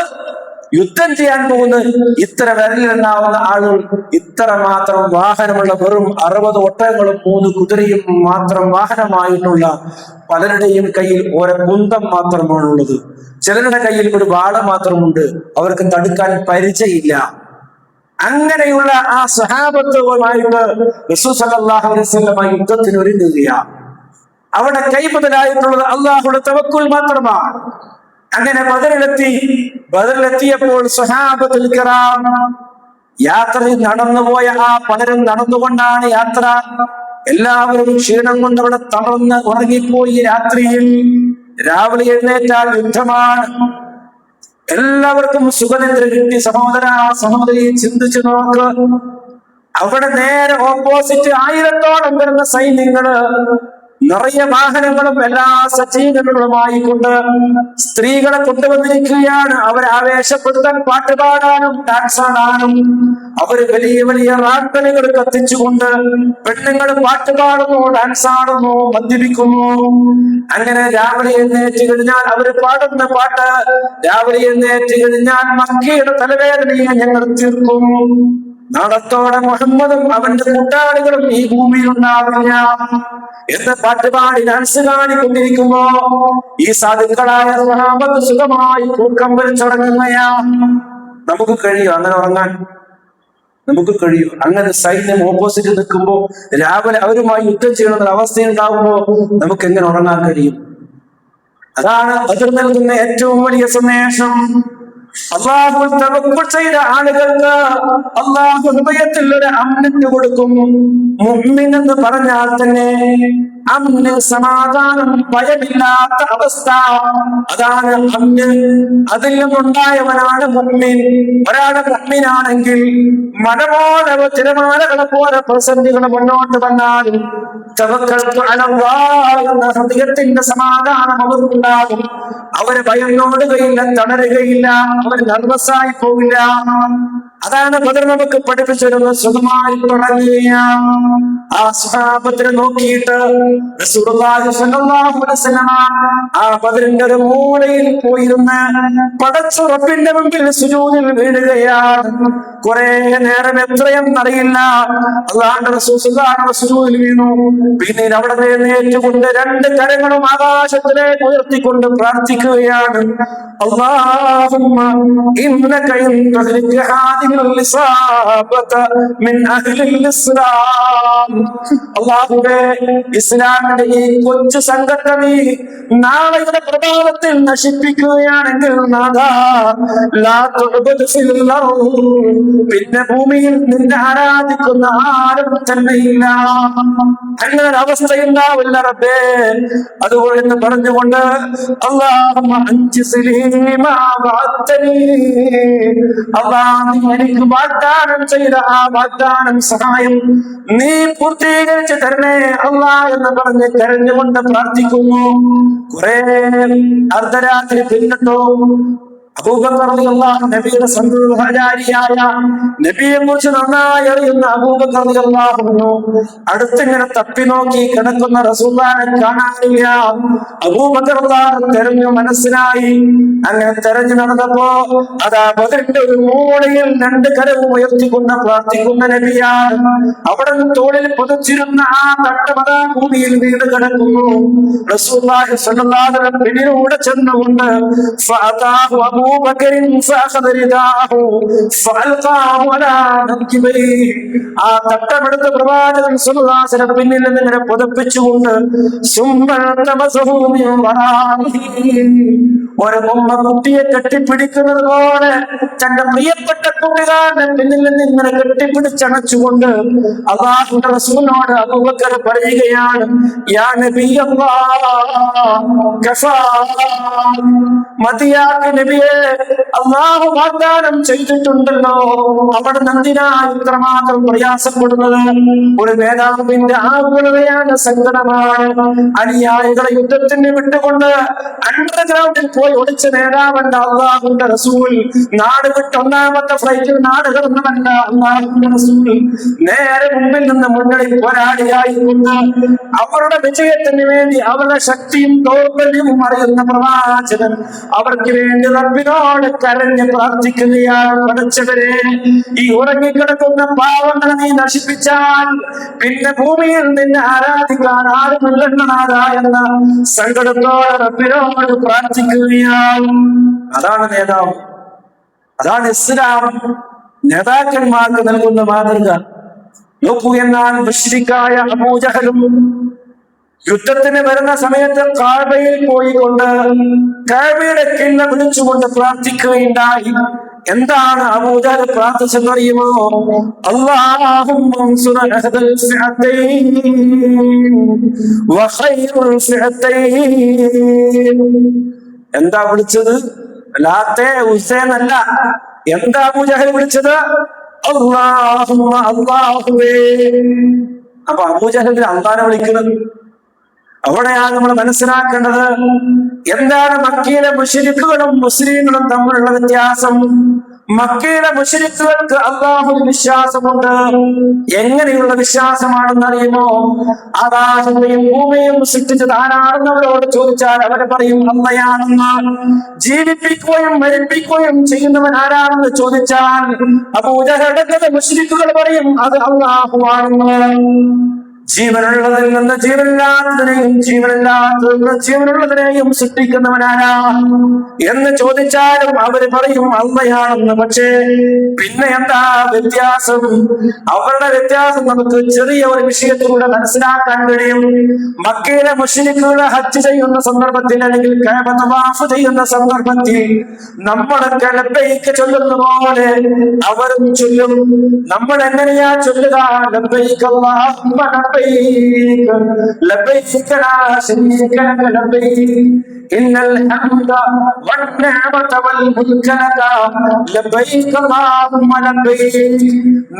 യുദ്ധം ചെയ്യാൻ പോകുന്ന ഇത്ര വിരലിലുണ്ടാവുന്ന ആളുകൾ, ഇത്ര മാത്രം വാഹനമുള്ള വെറും 60 ഒട്ടകങ്ങളും 3 കുതിരയും മാത്രം വാഹനമായിട്ടുള്ള പലരുടെയും കയ്യിൽ ഓരോ കുന്തം മാത്രമാണുള്ളത്. ചിലരുടെ കയ്യിൽ ഒരു വാള മാത്രമുണ്ട്, അവർക്ക് തടുക്കാൻ പരിചയമില്ല. അങ്ങനെയുള്ള ആ സ്വഹാബത്തുമായിട്ട് റസൂൽ സല്ലല്ലാഹു അലൈഹി വസല്ലം യുദ്ധത്തിന് ഒരുങ്ങുകയാണ്. അവിടെ കൈമുതലായിട്ടുള്ളത് അല്ലാഹുവിന്റെ തവക്കുൽ മാത്രമാണ്. അങ്ങനെ ബദറിലെത്തിയപ്പോൾ സ്വഹാബത്തുൽ കിറാം യാത്രയിൽ നടന്നുപോയ ആ പലരും നടന്നുകൊണ്ടാണ് യാത്ര. എല്ലാവരും ക്ഷീണം കൊണ്ട് അവിടെ തളർന്ന് ഉറങ്ങിപ്പോയി. രാത്രിയിൽ രാവിലെ എഴുന്നേറ്റാൽ യുദ്ധമാണ്. എല്ലാവർക്കും സുഖനിദ്ര കിട്ടി. സഹോദരി ചിന്തിച്ചു നോക്ക്, അവിടെ നേരെ ഓപ്പോസിറ്റ് 1000-ഓളം വരുന്ന സൈന്യങ്ങള്, നിറയെ വാഹനങ്ങളും എല്ലാ സജ്ജീകരണങ്ങളുമായി കൊണ്ട് സ്ത്രീകളെ കൊണ്ടുവന്നിരിക്കുകയാണ്. അവരെ ആവേശപ്പെടുത്താൻ പാട്ട് പാടാനും ഡാൻസ് ആടാനും അവര് വലിയ വലിയ റാത്തലുകൾ കത്തിച്ചുകൊണ്ട് പെണ്ണുങ്ങൾ പാട്ട് പാടുന്നു, ഡാൻസ് ആടുന്നു, മദ്യപിക്കുന്നു. അങ്ങനെ രാവിലെ എഴുന്നേറ്റ് കഴിഞ്ഞാൽ അവര് പാടുന്ന പാട്ട്, രാവിലെ എഴുന്നേറ്റ് കഴിഞ്ഞാൽ മക്കയുടെ തലവേദനയെ ഞങ്ങൾ തീർക്കും, നാളത്തോടെ മുഹമ്മദും അവന്റെ കൂട്ടാളികളും ഈ ഭൂമിയിൽ ഉണ്ടാവില്ല എന്ന് പാട്ടുപാടി ഡാൻസ് കാണിക്കൊണ്ടിരിക്കുമ്പോ ഈ സാധുക്കളായ സ്വഹാബത്ത് സുഖമായി കൂക്കം വലിച്ചുറങ്ങുകയാ. നമുക്ക് കഴിയും അങ്ങനെ ഉറങ്ങാൻ? നമുക്ക് കഴിയും? അങ്ങനെ സൈന്യം ഓപ്പോസിറ്റ് നിൽക്കുമ്പോ രാവിലെ അവരുമായി യുദ്ധം ചെയ്യണമെന്ന അവസ്ഥയുണ്ടാകുമ്പോ നമുക്ക് എങ്ങനെ ഉറങ്ങാൻ കഴിയും? അതാണ് ബദർ നൽകുന്ന ഏറ്റവും വലിയ സന്ദേശം. അള്ളാഹു തവക്കുൽ ചെയ്ത ആളുകൾക്ക് അള്ളാഹു ഹൃദയത്തിൽ ഒരു അമ്നിന് കൊടുക്കും. മുഅ്മിൻ എന്ന് പറഞ്ഞാൽ തന്നെ അമ്ന്, സമാധാനം, ഭയമില്ലാത്ത അവസ്ഥ, അതാണ് അമ്ന്. അതിൽ നിന്നുണ്ടായവനാണ് മുഅ്മിൻ. ഒരാള് മുഅ്മിനാണെങ്കിൽ മഴ പോലെ, തിരമാലകളെ പോലെ പ്രതിസന്ധികൾ മുന്നോട്ട് വന്നാലും തവക്കൽതു അലല്ലാഹ് എന്ന ഹൃദയത്തിന്റെ സമാധാനം അവർക്കുണ്ടാകും. അവര് ഭയന്നോടുകയില്ല, തളരുകയില്ല, അവർ നർവസായി പോവില്ല. അതാണ് ബദർ നമുക്ക് പഠിപ്പിച്ചിരുന്നത്. സുഖമായി തുടങ്ങുകയാണ്. ആ സ്വഹാബത്തിനെ നോക്കിയിട്ട് റസൂലുള്ളാഹി സ്വല്ലല്ലാഹു അലൈഹി വസല്ലം ആ ബദറിന്റെ ഒരു മൂലയിൽ പോയിരുന്ന് പടച്ച റബ്ബിന്റെ മുമ്പിൽ സുജൂദിൽ വീഴുകയാണ്. കുറെ നേരം എത്രയെന്നറിയില്ല. അല്ലാഹുവിന്റെ റസൂൽ സ്വല്ലല്ലാഹു അലൈഹി വസല്ലം സുജൂദിൽ വീണു. പിന്നീട് അവിടെ എഴുന്നേറ്റുകൊണ്ട് രണ്ട് കരങ്ങളും ആകാശത്തിലേക്ക് ഉയർത്തിക്കൊണ്ട് പ്രാർത്ഥിക്കുകയാണ്. അല്ലാഹുമ്മ ഇന്നക ഇൻ തഹ്ലിക ഹാദിഹിൽ ഇസാബത മിൻ അഹ്ലിൽ ഇസ്ലാം. അല്ലാഹുവേ, ഇസ്ലാമിന്റെ ഈ കൊച്ചു സംഘത്തെ നീ നാളെയുടെ പ്രഭാതത്തിൽ നശിപ്പിക്കുകയാണെങ്കിൽ നാഥാ ലാ തുഅബദ് ഫിൽ അർദ്, പിന്നെ ഭൂമിയിൽ നിന്നെ ആരാധിക്കുന്ന ആരും തന്നെയില്ല. അങ്ങനെ അവസ്ഥയുണ്ടാവില്ല റബ്ബേ. അതുകൊണ്ട് പറഞ്ഞുകൊണ്ട് അല്ലാഹുമ്മ അൻജിസ്ലി മാ വഅദ്തനി, അല്ലാഹ് നീ എനിക്ക് വാഗ്ദാനം ചെയ്ത ആ വാഗ്ദാനം, സഹായം നീ പൂർത്തീകരിച്ചു തരണേ അല്ലാഹ് എന്ന് പറഞ്ഞ് കരഞ്ഞുകൊണ്ട് പ്രാർത്ഥിക്കുന്നു. കുറെ അർദ്ധരാത്രി പിന്നിട്ടോ അബൂബക്കർ റളിയല്ലാഹു നബിയുടെ സന്തോഷാചാരിയായ നബിയെ കുറിച്ച് നന്നായി അറിയുന്ന അബൂബക്കർ റളിയല്ലാഹു അൻഹു അടുത്തിങ്ങനെ തപ്പി നോക്കി കിടക്കുന്ന റസൂലുള്ളാഹിനെ കാണാനില്ല. അബൂബക്കർ റളിയല്ലാഹു തെരഞ്ഞു മനസ്സിലായി. അങ്ങനെ തെരഞ്ഞു നടന്നപ്പോ അതാ ബദറിന്റെ ഒരു മൂലയിൽ രണ്ട് കരവും ഉയർത്തിക്കൊണ്ട് പ്രാർത്ഥിക്കുന്ന നബിയാണ്. അവിടെ തോളിൽ പുതച്ചിരുന്ന ആ തട്ടമത ഭൂമിയിൽ വീട് കിടക്കുന്നു. റസൂലുള്ളാഹി സ്വല്ലല്ലാഹു അലൈഹി വസല്ലം പിന്നിലൂടെ ചെന്നുകൊണ്ട് ഫഅതാഹു അബൂബക്കറിൻ ഫഅഖദ റിദാഹു ഫഅൽഖാഹു അലാ നഖിബൈ, ആ തട്ടമെടുത്ത് പ്രവാചകൻ സ്വല്ലല്ലാഹു അലൈഹി വസല്ലം പിന്നിൽ നിന്ന് ഇങ്ങനെ പുതപ്പിച്ചുകൊണ്ട് സുമ്മതമസഹു മിൻ വറാഇഹി, ഒരു ഉമ്മ കുട്ടിയെ കെട്ടിപ്പിടിക്കുന്നത് പോലെ തന്റെ പ്രിയപ്പെട്ട കൂട്ടുകാരനെ പിന്നിൽ നിന്ന് ഇങ്ങനെ കെട്ടിപ്പിടിച്ചണച്ചുകൊണ്ട് അല്ലാഹുവിന്റെ റസൂലിനോട് അബൂബക്കർ പറയുകയാണ്, യാ നബിയല്ലാഹ് കഫാ, മതിയാക്കി നബിയെ, അല്ലാഹു വാഗ്ദാനം ചെയ്തിട്ടുണ്ടല്ലോ. അവിടെ എന്തിനാ ഇത്രമാത്രം പ്രയാസപ്പെടുന്നത്? ഒരു നേതാവിന്റെ ആകുലതയാണ്, സങ്കടമാണ്. അനുയായികളെ യുദ്ധത്തിന് വിട്ടുകൊണ്ട് അണ്ടർഗ്രൗണ്ടിൽ പോയി ഒളിച്ച നേതാവല്ല അല്ലാഹുവിന്റെ റസൂൽ. നാട് വിട്ട് ഒന്നാമത്തെ ഫ്ലൈറ്റിൽ നാട് കടന്നവല്ല അല്ലാഹുവിന്റെ റസൂൽ. നേരെ മുമ്പിൽ നിന്ന് മുന്നണി പോരാളിയായിക്കൊണ്ട് അവരുടെ വിജയത്തിന് വേണ്ടി അവരുടെ ശക്തിയും ദൗർബല്യവും അറിയുന്ന പ്രവാചകൻ അവർക്ക് വേണ്ടി റബ്ബിനോട് കരഞ്ഞ് പ്രാർത്ഥിക്കുകയാണ്. പഠിച്ചവരെ, ഈ ഉറങ്ങിക്കിടക്കുന്ന പാവങ്ങളെ നീ നശിപ്പിച്ചാൽ പിന്നെ ഭൂമിയിൽ നിന്നെ ആരാധിക്കാൻ ആരുമില്ലെന്നതാ എന്ന സങ്കടത്തോടെ റബ്ബിനോട് പ്രാർത്ഥിക്കുകയാണ്. അതാണ് നേതാവ്, അതാണ് ഇസ്ലാം നേതാക്കന്മാർക്ക് നൽകുന്ന മാതൃക. നോക്കൂ, എന്നാൽ മുശ്രിക്കായ അബൂജഹലും യുദ്ധത്തിന് വരുന്ന സമയത്ത് കഅബയിൽ പോയിക്കൊണ്ട് കഅബയുടെ കിണ്ണ വിളിച്ചുകൊണ്ട് പ്രാർത്ഥിക്കുകയുണ്ടായി. എന്താണ് അബൂജഹൽ പ്രാർത്ഥിച്ചെന്നറിയുമോ? അല്ലാഹുമ്മ അൻസുർ അഹദൽ ഫിഅത്തൈൻ വഖൈറുൽ ഫിഅത്തൈൻ. എന്താ വിളിച്ചത്? ലാത്തെ ഉസ്സേനല്ല. എന്താ അബൂജഹൽ വിളിച്ചത്? അല്ലാഹുമ്മ, അല്ലാഹുവേ. അപ്പൊ അബൂജഹൽ അല്ലാഹനെ വിളിക്കുന്നത് അവിടെയാണ് നമ്മൾ മനസ്സിലാക്കേണ്ടത്. എന്താണ് മക്കയിലെ മുശ്രിക്കുകളും മുസ്ലിങ്ങളും തമ്മിലുള്ള വ്യത്യാസം? മക്കയിലെ മുശ്രിക്കുകൾക്ക് അല്ലാഹുവിൽ വിശ്വാസമുണ്ട്. എങ്ങനെയുള്ള വിശ്വാസമാണെന്ന് അറിയുമോ? ആകാശത്തെയും ഭൂമിയും സൃഷ്ടിച്ചത് ആരാണെന്ന് അവരോട് ചോദിച്ചാൽ അവരെ പറയും അള്ളയാണെന്ന്. ജീവിപ്പിക്കുകയും മരിപ്പിക്കുകയും ചെയ്യുന്നവൻ ആരാണെന്ന് ചോദിച്ചാൽ അബൂജഹലടക്കത്തെ മുശ്രിക്കുകൾ പറയും അത് അല്ലാഹു ആണെന്ന്. ജീവനുള്ളതിൽ നിന്ന് ജീവനില്ലാത്തതിനെയും ജീവനില്ലാത്തതിൽ നിന്ന് ജീവനുള്ളതിനെയും സൃഷ്ടിക്കുന്നവനാരാ എന്ന് ചോദിച്ചാലും അവര് പറയും അള്ളയാണെന്ന്. പക്ഷേ പിന്നെ എന്താ വ്യത്യാസം? അവരുടെ വ്യത്യാസം നമുക്ക് ചെറിയ ഒരു വിഷയത്തിലൂടെ മനസ്സിലാക്കാൻ കഴിയും. മക്കയിലെ മുശ്രിക്കുകളെ ഹജ്ജ് ചെയ്യുന്ന സന്ദർഭത്തിൽ അല്ലെങ്കിൽ കഅബ തവാഫ് ചെയ്യുന്ന സന്ദർഭത്തിൽ നമ്മളൊക്കെ ലബ്ബൈക്ക് ചൊല്ലുന്ന പോലെ അവരും ചൊല്ലും. നമ്മൾ എങ്ങനെയാ ചൊല്ലുക? ലബ്ബൈക അല്ലാഹുമ്മ ലബ്ബൈക ലബ്ബൈക ലാ ശരീക ലക ലബ്ബൈക ഇന്നൽ ഹംദ വന്നിഅമത വൽ മുൽക ലക ലബ്ബൈക അല്ലാഹുമ്മ ലബ്ബൈക.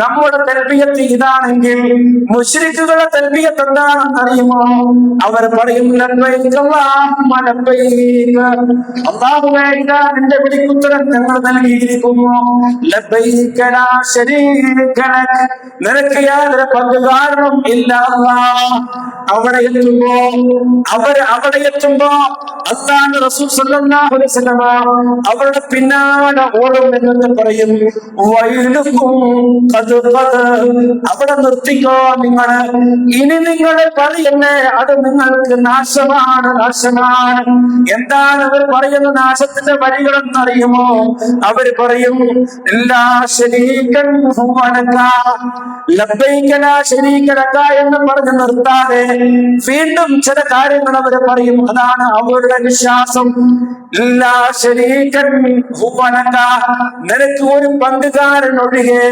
നമ്മുടെ തൽബിയത്ത് ഇതാണെങ്കിൽ മുശ്രിക്കുകളുടെ തൽബിയത്ത് എന്താണെന്ന് അറിയുമോ? അവർ പറയും ലബ്ബൈക അല്ലാഹുമ്മ ലബ്ബൈക. അല്ലാഹുവേ, ഇതാ നിന്റെ വിളിക്കുത്തരം ഞങ്ങൾ നൽകിയിരിക്കുന്നു. ലബ്ബൈക ലാ ശരീക ലക, നിനക്ക് യാതൊരു പങ്കുകാരനും ഇല്ല അല്ലാഹ്. അവിടെ എത്തുമ്പോ അല്ലാഹുവിന്റെ റസൂൽ സല്ലല്ലാഹു അലൈഹി വസല്ലം അവരുടെ പിന്നാലെ ഓടും എന്ന് പറയും. അവിടെ നിർത്തിക്കോ നിങ്ങൾ, ഇനി നിങ്ങൾ പറയുന്നേ അത് നിങ്ങൾക്ക് നാശമാണ്, നാശമാണ്. എന്താണ് അവർ പറയുന്ന നാശത്തിന്റെ വഴികളെന്നറിയുമോ? അവര് പറയും ലാ ശരീകൻ ഹുവ ലക ലബ്ബൈക ലാ ശരീക ലക എന്ന് പറഞ്ഞ് നിർത്താതെ വീണ്ടും ചില കാര്യങ്ങൾ അവർ പറയും. അതാണ് അവരുടെ വിശ്വാസം. ലാ ശരീകൻ ഹുവ ലക, നിനക്ക് ഒരു പങ്കുകാരൻ ഒഴികെ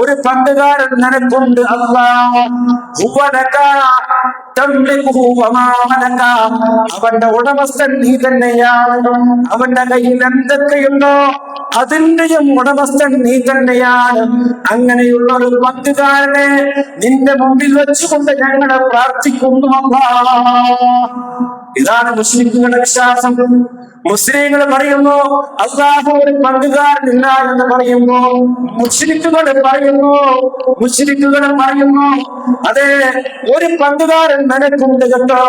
ഒരു പങ്കുകാരൻ നിനക്കുണ്ട് അല്ലാഹ്. ഹുവ ലക തംലികുഹു വമാ മലക, അവന്റെ ഉടമസ്ഥൻ നീ തന്നെയാണ്. അവന്റെ കയ്യിൽ എന്തൊക്കെയുണ്ടോ അതിന്റെയും ഉടമസ്ഥൻ നീ തന്നെയാണ്. അങ്ങനെയുള്ള ഒരു പങ്കുകാരനെ നിന്റെ മുമ്പിൽ വെച്ചുകൊണ്ട് ഞങ്ങളെ പ്രാർത്ഥിക്കുന്നു അല്ലാഹ്. ഇതാണ് മുസ്ലിങ്ങളുടെ വിശ്വാസം. മുസ്ലിങ്ങൾ പറയുന്നു അല്ലാഹു ഒരു പങ്കുകാരനില്ല എന്ന് പറയുമ്പോ മുശ്രിക്കുകൾ പറയുന്നു അതെ ഒരു പങ്കുകാരൻ നിനക്കുണ്ട് കേട്ടോ.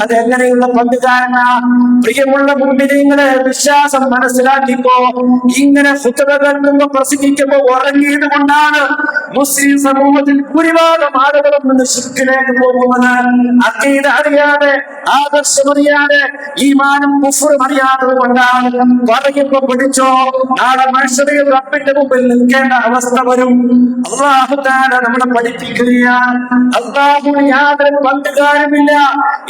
അതെങ്ങനെയുള്ള പങ്കുകാരനാ? പ്രിയമുള്ള മുഅ്മിനീങ്ങളെ, വിശ്വാസം മനസ്സിലാക്കിക്കോ. ഇങ്ങനെ ഖുതുബ കേൾക്കുമ്പോ പ്രസംഗിക്കുമ്പോ ഉറങ്ങിയത് കൊണ്ടാണ് മുസ്ലിം സമൂഹത്തിൽ ഭൂരിഭാഗം ആളുകളും നിന്ന് ശിർക്കിലേക്ക് പോകുന്നത്. അഖീദ അറിയാതെ, ആദർശമറിയാതെ, ഈമാനും കുഫ്റും അറിയാതെ കൊണ്ടാണ്. പറയുമ്പോ പിടിച്ചോ, നാളെ മനുഷ്യരിൽ റബ്ബിന്റെ മുമ്പിൽ നിൽക്കേണ്ട അവസ്ഥ വരും. അല്ലാഹു തആല നമ്മളെ പഠിപ്പിക്കുകയാണ് അല്ലാഹുവിന് യാതൊരു പങ്കുകാരുമില്ല.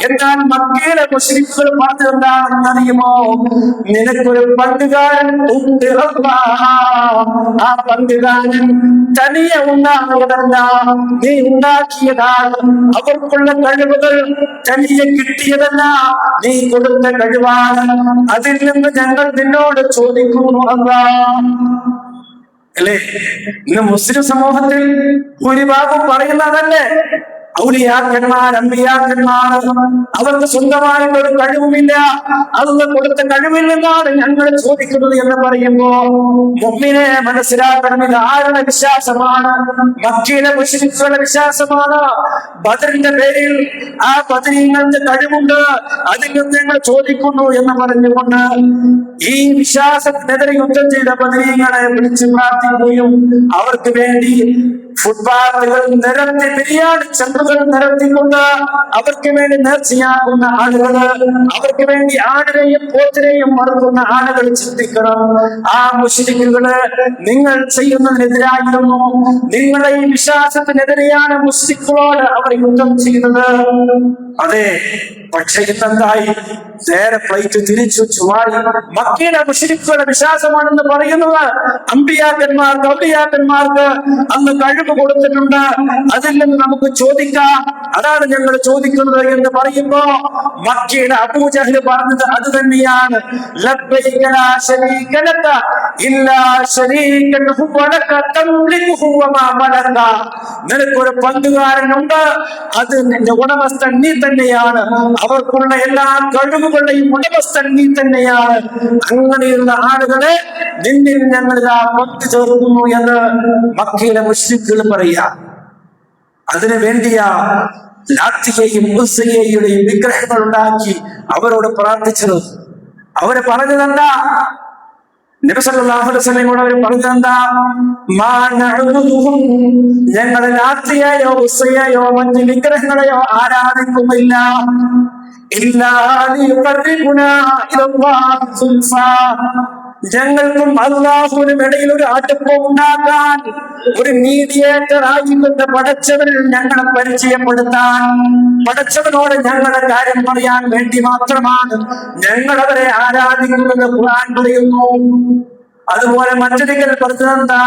എന്നാൽ മക്കയിലെ മുശ്രിക്കുകൾ പറഞ്ഞതെന്താണെന്ന് അറിയുമോ? നിനക്കൊരു പങ്കുകാരൻ ഉണ്ട് അല്ലാഹ്. ആ പങ്കുകാരൻ തനിയെ ഉണ്ടാകുന്നതല്ല, നീ ഉണ്ടാക്കിയതാണ്. അവർക്കുള്ള കഴിവുകൾ തനിയെ കിട്ടിയതല്ല, നീ കൊടുത്ത കഴിവാണ്. അതിൽ നിന്ന് ഞങ്ങൾ നിന്നോട് ചോദിക്കുന്നു അല്ലാഹ്. അല്ലേ? ഇന്ന് മുസ്ലിം സമൂഹത്തിൽ ഭൂരിഭാഗം പറയുന്നതല്ലേ, ഔലിയാക്കന്മാർ, അമ്പിയാക്കന്മാർ അവർക്ക് സ്വന്തമായിട്ട് ഒരു കഴിവുമില്ല, അള്ളാഹ് കൊടുത്ത കഴിവിൽ നിന്നാണ് ഞങ്ങൾ ചോദിക്കുന്നത് എന്ന് പറയുമ്പോ മുഅ്മിനെ മനസ്സിലാക്കണം, ഇത് ആരുടെ വിശ്വാസമാണ്? മക്കയിലെ മുശ്രിക്കുകളുടെ വിശ്വാസമാണ്. ബദറിന്റെ പേരിൽ ആ ബദരീങ്ങൾക്ക് കഴിവുണ്ട്, അതിൽ നിന്ന് ഞങ്ങൾ ചോദിക്കുന്നു എന്ന് പറഞ്ഞുകൊണ്ട് ഈ വിശ്വാസത്തിനെതിരെ യുദ്ധം ചെയ്ത ബദരീങ്ങളെ വിളിച്ചു പ്രാർത്ഥിക്കുകയും അവർക്ക് വേണ്ടി ഫുട്ബോളുകൾ നിരത്തി, ബിരിയാണി ചെമ്പുകൾ നിരത്തിക്കൊണ്ട് അവർക്ക് വേണ്ടി നേർച്ചയാകുന്ന ആളുകൾ, അവർക്ക് വേണ്ടി ആടിനെയും പോത്തിനെയും മറുക്കുന്ന ആളുകൾ ചിന്തിക്കണം. ആ മുശ്രിക്കുകള് നിങ്ങൾ ചെയ്യുന്നതിനെതിരായിരുന്നു. നിങ്ങളെ ഈ വിശ്വാസത്തിനെതിരെയാണ് മുശ്രിക്കുകളോട് അവർ യുദ്ധം ചെയ്യുന്നത്. അതെ, പക്ഷെ ഇന്നെന്തായി? നേരെ പ്ലേറ്റ് തിരിച്ചു ചുമാറി. മക്കയിലെ മുശ്രിക്കുകളുടെ വിശ്വാസമാണെന്ന് പറയുന്നത് അമ്പിയാക്കന്മാർക്ക്, ഔലിയാക്കന്മാർക്ക് അന്ന് കഴിവ് കൊടുത്തിട്ടുണ്ട്, അതിൽ നിന്ന് നമുക്ക് ചോദിക്കാം, അതാണ് ഞങ്ങൾ ചോദിക്കുന്നത് എന്ന് പറയുമ്പോ മക്കയുടെ അബൂജഹൽ പറഞ്ഞത് അത് തന്നെയാണ്. ലബ്ബൈക ലാ ശരീക ലക ഇല്ലാ ശരീകൻ ഹുവ ലക തംലികുഹു വമാ മലക, നിനക്കൊരു പങ്കുകാരനുണ്ട്, അത് നിന്റെ ഉടമസ്ഥൻ നീ തന്നെയാണ്. അവർക്കുള്ള എല്ലാ കഴിവുകളുടെയും ഉടമസ്ഥൻ നീ തന്നെയാണ്. അങ്ങനെയുള്ള ആളുകളെ നിന്നിൽ ഞങ്ങൾ ഇതാ പങ്കു ചേർക്കുന്നു എന്ന് മക്കയിലെ മുശ്രിക്കുകൾ പറയാ. അതിനു വേണ്ടിയാ ലാത്തിയെയും ഉസ്സയെയും വിഗ്രഹങ്ങൾ ഉണ്ടാക്കി അവരോട് പ്രാർത്ഥിച്ചത്. അവര് പറഞ്ഞതെന്താ? നബി സല്ലല്ലാഹു അലൈഹി വസല്ലമയോട് അവർ പറഞ്ഞതെന്താ? ഞങ്ങൾ ലാത്തിയെയോ ഉസ്സയെയോ മറ്റ് വിഗ്രഹങ്ങളെയോ ആരാധിക്കുന്നില്ല, ഞങ്ങൾക്കും അല്ലാഹുവിനും ഇടയിൽ ഒരു അടുപ്പം ഉണ്ടാക്കാൻ, ഒരു മീഡിയേറ്റർ ആയിക്കൊണ്ട് പടച്ചവനിൽ ഞങ്ങളെ പരിചയപ്പെടുത്താൻ, പടച്ചവനോട് ഞങ്ങളുടെ കാര്യം പറയാൻ വേണ്ടി മാത്രമാണ് ഞങ്ങൾ അവരെ ആരാധിക്കുമെന്ന് ഖുർആൻ പറയുന്നു. അതുപോലെ മറ്റൊരിക്കൽ പറഞ്ഞതെന്താ?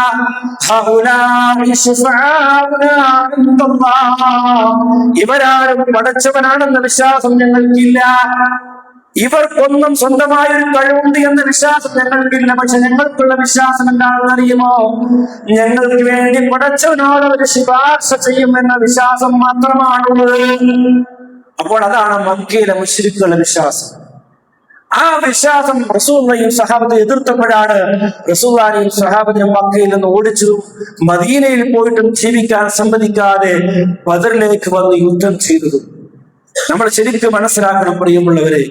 ഇവരാരും പടച്ചവനാണെന്ന വിശ്വാസം ഞങ്ങൾക്കില്ല, ഇവർക്കൊന്നും സ്വന്തമായൊരു കഴിവുണ്ട് എന്ന വിശ്വാസം ഞങ്ങൾക്കില്ല. പക്ഷെ ഞങ്ങൾക്കുള്ള വിശ്വാസം എന്താണെന്ന് അറിയുമോ? ഞങ്ങൾക്ക് വേണ്ടി പടച്ചവനോട് ഒരു ശുപാർശ ചെയ്യുമെന്ന വിശ്വാസം മാത്രമാണുള്ളത്. അപ്പോൾ അതാണ് മക്കയിലെ മുശ്രിക്കുകളുടെ വിശ്വാസം. ആ വിശ്വാസം റസൂലുള്ളാഹിയും സഹാബത്തും എതിർത്തപ്പോഴാണ് റസൂലുള്ളാഹിയും സഹാബത്തിനും മക്കയിൽ നിന്ന് ഓടിച്ചു. മദീനയിൽ പോയിട്ടും ജീവിക്കാൻ സമ്മതിക്കാതെ ബദറിലേക്ക് വന്ന് യുദ്ധം ചെയ്തതും നമ്മൾ ശരിക്കും മനസ്സിലാക്കണം പ്രിയമുള്ളവരെ.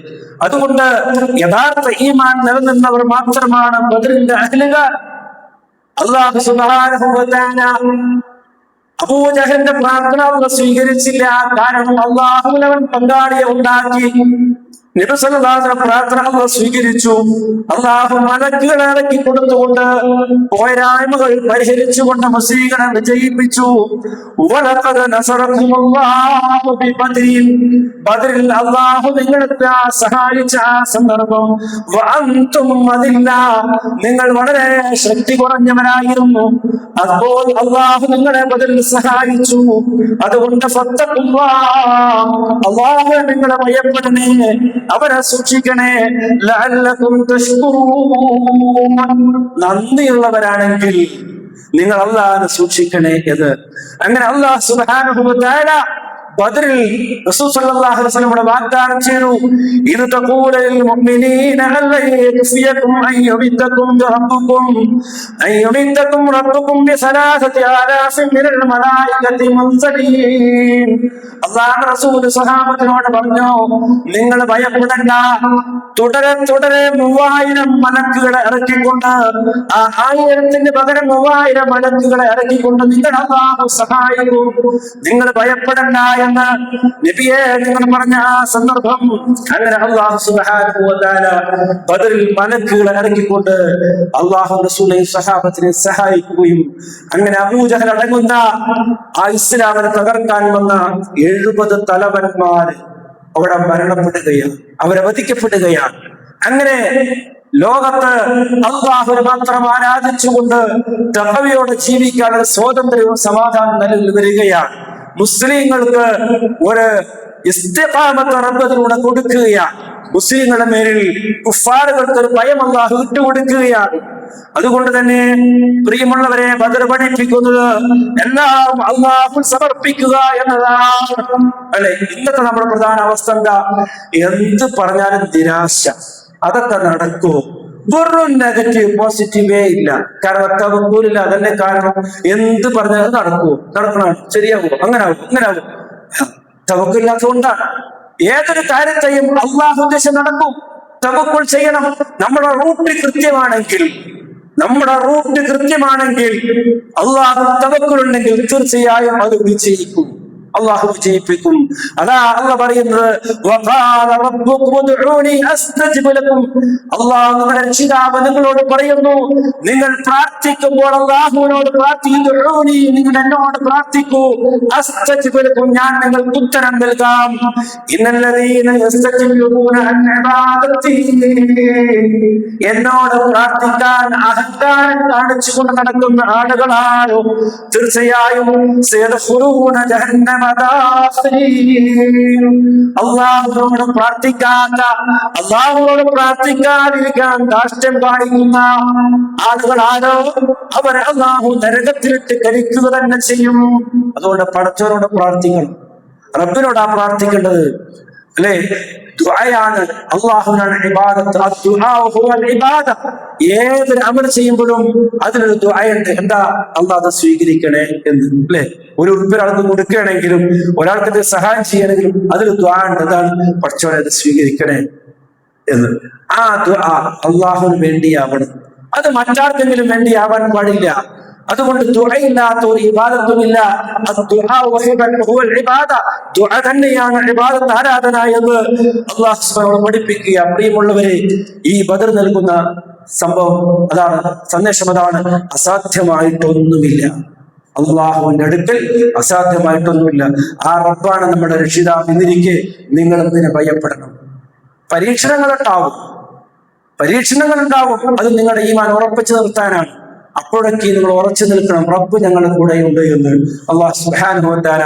അതുകൊണ്ട് യഥാർത്ഥ ഈമാൻ നിലനിന്നവർ മാത്രമാണ് ബദറിന്റെ അഹ്ലുകാർ. അല്ലാഹു സുബ്ഹാനഹു വ തആല അബൂജഹലിന്റെ പ്രാർത്ഥന സ്വീകരിച്ചില്ല. കാരണം അല്ലാഹുവിൽ അവൻ പങ്കാളിയെ ഉണ്ടാക്കി. നബി സല്ലല്ലാഹു അലൈഹി വസല്ലം പ്രാർത്ഥന അല്ലാഹു സ്വീകരിച്ചു. അല്ലാഹു മലക്കുകളെ ഇറക്കി കൊടുത്തുകൊണ്ട് പോരായ്മകൾ പരിഹരിച്ചുകൊണ്ട് മുസ്ലിങ്ങളെ വിജയിപ്പിച്ചു. വലഖദ് നസറകുമുല്ലാഹു ബിബദ്രിൻ, ബദറിൽ അല്ലാഹു നിങ്ങളെ സഹായിച്ച ആ സന്ദർഭം. വഅൻതും അദില്ല, നിങ്ങൾ വളരെ ശക്തി കുറഞ്ഞവരായിരുന്നു. അപ്പോൾ അല്ലാഹു നിങ്ങളെ ബദറിൽ സഹായിച്ചു. അതുകൊണ്ട് ഫത്തഖുല്ലാഹ്, അല്ലാഹുവെ നിങ്ങളെ ഭയപ്പെടണേ, അവരെ സൂക്ഷിക്കണേ. ലഅല്ലകും തശ്കുറൂൻ, നന്ദിയുള്ളവരാണെങ്കിൽ നിങ്ങൾ അല്ലാഹുവിനെ സൂക്ഷിക്കണേ എന്ന്. അങ്ങനെ അല്ലാഹു സുബ്ഹാനഹു വ തആല ബദറിൽ റസൂൽ സല്ലല്ലാഹു അലൈഹി വസല്ലം വാഗ്ദാനം ചെയ്തു. ഇത് തഖൂലൽ മുഅ്മിനീന അല്ലയക്ഫിയകും അയ്യുമിദ്ദകും റബ്ബുകും ബിസലാസതി ആലാഫിൻ മിനൽ മലായികതി മുൻസലീൻ. അല്ലാഹു റസൂൽ സഹാബത്തിനോട് പറഞ്ഞു, നിങ്ങൾ ഭയപ്പെടണ്ട, തുടരെ 3000 മലക്കുകളെ ഇറക്കിക്കൊണ്ട്, ആ 1000ന് പകരം 3000 മലക്കുകളെ ഇറക്കിക്കൊണ്ട് നിങ്ങൾ അല്ലാഹു സഹായിക്കും, നിങ്ങൾ ഭയപ്പെടണ്ട എന്ന് നബിയെ നിങ്ങൾ പറഞ്ഞ ആ സന്ദർഭം. അങ്ങനെ അല്ലാഹു സുബ്ഹാനഹു വ തആല ബദറിൽ മലക്കുകളെ ഇറക്കിക്കൊണ്ട് അല്ലാഹു റസൂലിനെ സഹാബത്തിനെ സഹായിക്കുകയും അങ്ങനെ അബൂജഹൽ അടങ്ങുന്ന ആ ഇസ്ലാമിനെ തകർക്കാൻ വന്ന 70 തലവന്മാർ അവിടെ മരണപ്പെടുകയാണ്, അവരെ വധിക്കപ്പെടുകയാണ്. അങ്ങനെ ലോകത്ത് അല്ലാഹുവിനെ മാത്രം ആരാധിച്ചുകൊണ്ട് തഖ്വയോടെ ജീവിക്കാനുള്ള സ്വാതന്ത്ര്യവും സമാധാനം നിലവിൽ വരികയാണ്. മുസ്ലിങ്ങൾക്ക് ഒരു ഇസ്തിഖാമത്ത് റബ്ബിലൂടെ കൊടുക്കുകയാണ്. മുസ്ലിങ്ങളുടെ മേലിൽ കുഫാറുകൾക്ക് ഒരു ഭയം അല്ലാഹു വിട്ടുകൊടുക്കുകയാണ്. അതുകൊണ്ട് തന്നെ പ്രിയമുള്ളവരെ, ബദർ പഠിപ്പിക്കുന്നത് എല്ലാം അല്ലാഹു സമർപ്പിക്കുക എന്നതാണ്, അല്ലെ? ഇന്നത്തെ നമ്മുടെ പ്രധാന അവസ്ഥ എന്താ? എന്ത് പറഞ്ഞാലും നിരാശ. അതൊക്കെ നടക്കുമോ? വെറും നെഗറ്റീവ്, പോസിറ്റീവേ ഇല്ല. കാരണം തവക്കുലില്ല. അതന്നെ കാരണം. എന്ത് പറഞ്ഞാൽ നടക്കുമോ? നടക്കണം, ശരിയാകുമോ? അങ്ങനാകും. തവക്കില്ലാത്തതുകൊണ്ടാണ്. ഏതൊരു കാര്യത്തെയും അല്ലാഹു ഉദ്ദേശം നടക്കും. തവക്കുൽ ചെയ്യണം. നമ്മുടെ റൂട്ട് കൃത്യമാണെങ്കിൽ അല്ലാഹു തവക്കുലുണ്ടെങ്കിൽ തീർച്ചയായും അത് വിജയിക്കും. അല്ലാഹു വിജയിപ്പിക്കും. അതാ അല്ലാഹു പറയുന്നത്, വഖാല റബ്ബുകും ഉദ്ഊനി അസ്തജിബ് ലക്കും. അല്ലാഹു നിങ്ങളുടെ രക്ഷിതാവ് നിങ്ങളോട് പറയുന്നു, നിങ്ങൾ പ്രാർത്ഥിക്കുമ്പോൾ അല്ലാഹുവിനോട് പ്രാർത്ഥിക്കൂ, നിങ്ങൾ എന്നോട് പ്രാർത്ഥിക്കൂ, അസ്തജിബ് ലക്കും, ഞാൻ നിങ്ങൾക്ക് ഉത്തരം നൽകാം. ഇന്നല്ലദീന യസ്തജിബൂന അൻ ഇബാദതി, എന്നോട് പ്രാർത്ഥിക്കാൻ അഹങ്കാരം കാണിച്ചുകൊണ്ട് നടക്കുന്ന ആളുകളാണ് തീർച്ചയായും സയദ്ഖുലൂന ജഹന്നമ. അല്ലാഹുവോട് പ്രാർത്ഥിക്കാതിരിക്കാൻ ധാർഷ്ട്യം കാണിക്കുന്ന ആളുകളാണോ അവരെ അല്ലാഹു നരകത്തിലിട്ട് കരിക്കുക തന്നെ ചെയ്യും. അതുകൊണ്ട് പടച്ചവരോട് പ്രാർത്ഥിക്കണം. റബ്ബിനോടാ പ്രാർത്ഥിക്കേണ്ടത്. അല്ലെ? ദുആയാണ് അല്ലാഹുവിനാണ് ഇബാദത്ത്. അദ്ദുആഉ ഹുവൽ ഇബാദ. ഏതൊരു അമൽ ചെയ്യുമ്പോഴും അതിനൊരു ദുആയുണ്ട്. എന്താ? അല്ലാഹ് അത് സ്വീകരിക്കണേ എന്ന്, അല്ലെ? ഒരു ഉറുപ്പിക ആൾക്ക് കൊടുക്കുകയാണെങ്കിലും ഒരാൾക്ക് സഹായം ചെയ്യണമെങ്കിലും അതിൽ ദുആ ഉണ്ട്. എന്താണ്? പഠിച്ചവനെ അത് സ്വീകരിക്കണേ എന്ന്. ആ ദുആ അല്ലാഹുവിന് വേണ്ടിയാവണം, അത് മറ്റാർക്കെങ്കിലും വേണ്ടിയാവാൻ പാടില്ല. അതുകൊണ്ട് ദുആയില്ലാത്ത ഒരു ഇബാദത്തുമില്ല. ദുആ തന്നെയാണ് ഇബാദത്ത്, ആരാധന എന്ന് അല്ലാഹു സുബ്ഹാനഹു പഠിപ്പിക്കുക. പ്രിയമുള്ളവരെ, ഈ ബദർ നൽകുന്ന സംഭവം അതാണ്, സന്ദേശം അതാണ്. അസാധ്യമായിട്ടൊന്നുമില്ല, അള്ളാഹുവിന്റെ അടുക്കൽ അസാധ്യമായിട്ടൊന്നുമില്ല. ആ റബ്ബാണ് നമ്മുടെ രക്ഷിതാവ് എന്നിരിക്കെ നിങ്ങൾ എന്തിനെ ഭയപ്പെടണം? പരീക്ഷണങ്ങളുണ്ടാവും, അത് നിങ്ങളുടെ ഈമാൻ ഉറപ്പിച്ചു നിർത്താനാണ്. അപ്പോഴൊക്കെ നിങ്ങൾ ഉറച്ചു നിൽക്കണം, റബ്ബ് ഞങ്ങളുടെ കൂടെയുണ്ട് എന്ന്. അല്ലാഹു സുബ്ഹാനഹു വ തആല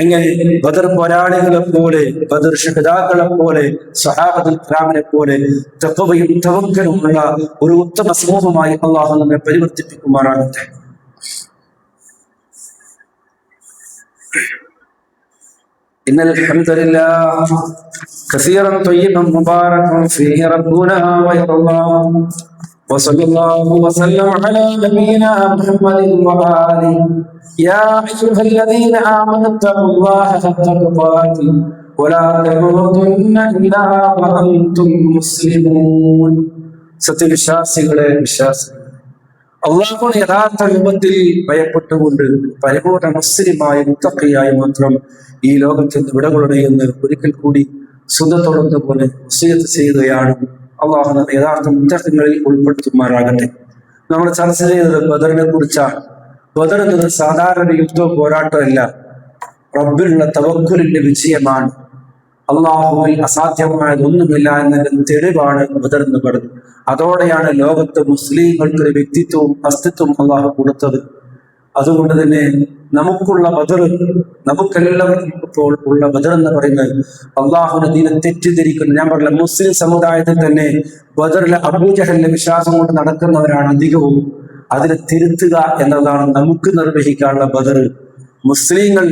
അങ്ങനെ ബദർ പോരാളികളെ പോലെ, ബദർ ശുഹദാക്കളെ പോലെ, സ്വഹാബത്തുൽ കിറാമിനെ പോലെ തഖ്വയും തവക്കലും ഉള്ള ഒരു ഉത്തമ സമൂഹമായി അല്ലാഹു നമ്മെ പരിവർത്തിപ്പിക്കുമാറാകട്ടെ. ഇന്നൽ ഹംദുലില്ലാഹ് കസീറൻ ത്വയ്യിബൻ മുബാറകൻ ഫീഹി റബ്ബുനാ വയറല്ലാഹു وصلى الله وسلم على نبينا محمد وآله. يا أيها الذين آمنوا اتقوا الله حق تقاته ولا تموتن إلا وأنتم مسلمون. സത്യവിശ്വാസികളെ, അള്ളാഹുവിനെ യഥാർത്ഥ രൂപത്തിൽ ഭയപ്പെട്ടുകൊണ്ട് പരിപൂർണ മുസ്ലിമായി മുത്തഖിയായി മാത്രം ഈ ലോകത്തിൽ വിടകൊള്ളണേ എന്ന് ഒരിക്കൽ കൂടി സുന്നത്തുള്ളത് പോലെ വസിയത്ത് ചെയ്യുകയാണ്. അള്ളാഹു യഥാർത്ഥ മുത്തഖികളിൽ ഉൾപ്പെടുത്തുമാറാകട്ടെ. നമ്മൾ ചർച്ച ചെയ്തത് ബദറിനെ കുറിച്ചാണ്. ബദർ എന്നത് സാധാരണ യുദ്ധ പോരാട്ടമല്ല, റബ്ബിലുള്ള തവക്കുലിന്റെ വിജയമാണ്. അള്ളാഹുവിൽ അസാധ്യമായതൊന്നുമില്ല എന്നതിന്റെ തെളിവാണ് ബദർ എന്ന് പറയുന്നത്. അതോടെയാണ് ലോകത്ത് മുസ്ലിങ്ങൾക്കൊരു വ്യക്തിത്വവും അസ്തിത്വവും അള്ളാഹു കൊടുത്തത്. അതുകൊണ്ട് തന്നെ നമുക്കുള്ള ബദർ, നമുക്കെല്ലാവർക്കും ഇപ്പോൾ ഉള്ള ബദർ എന്ന് പറയുന്നത് അള്ളാഹുവിനെ ദീനെ തെറ്റിദ്ധരിക്കുന്നു. ഞാൻ പറഞ്ഞ മുസ്ലിം സമുദായത്തിൽ തന്നെ ബദറിലെ അബൂജഹലിന്റെ വിശ്വാസം കൊണ്ട് നടക്കുന്നവരാണ് അധികവും. അതിനെ തിരുത്തുക എന്നതാണ് നമുക്ക് നിർവഹിക്കാനുള്ള ബദർ. മുസ്ലിങ്ങൾ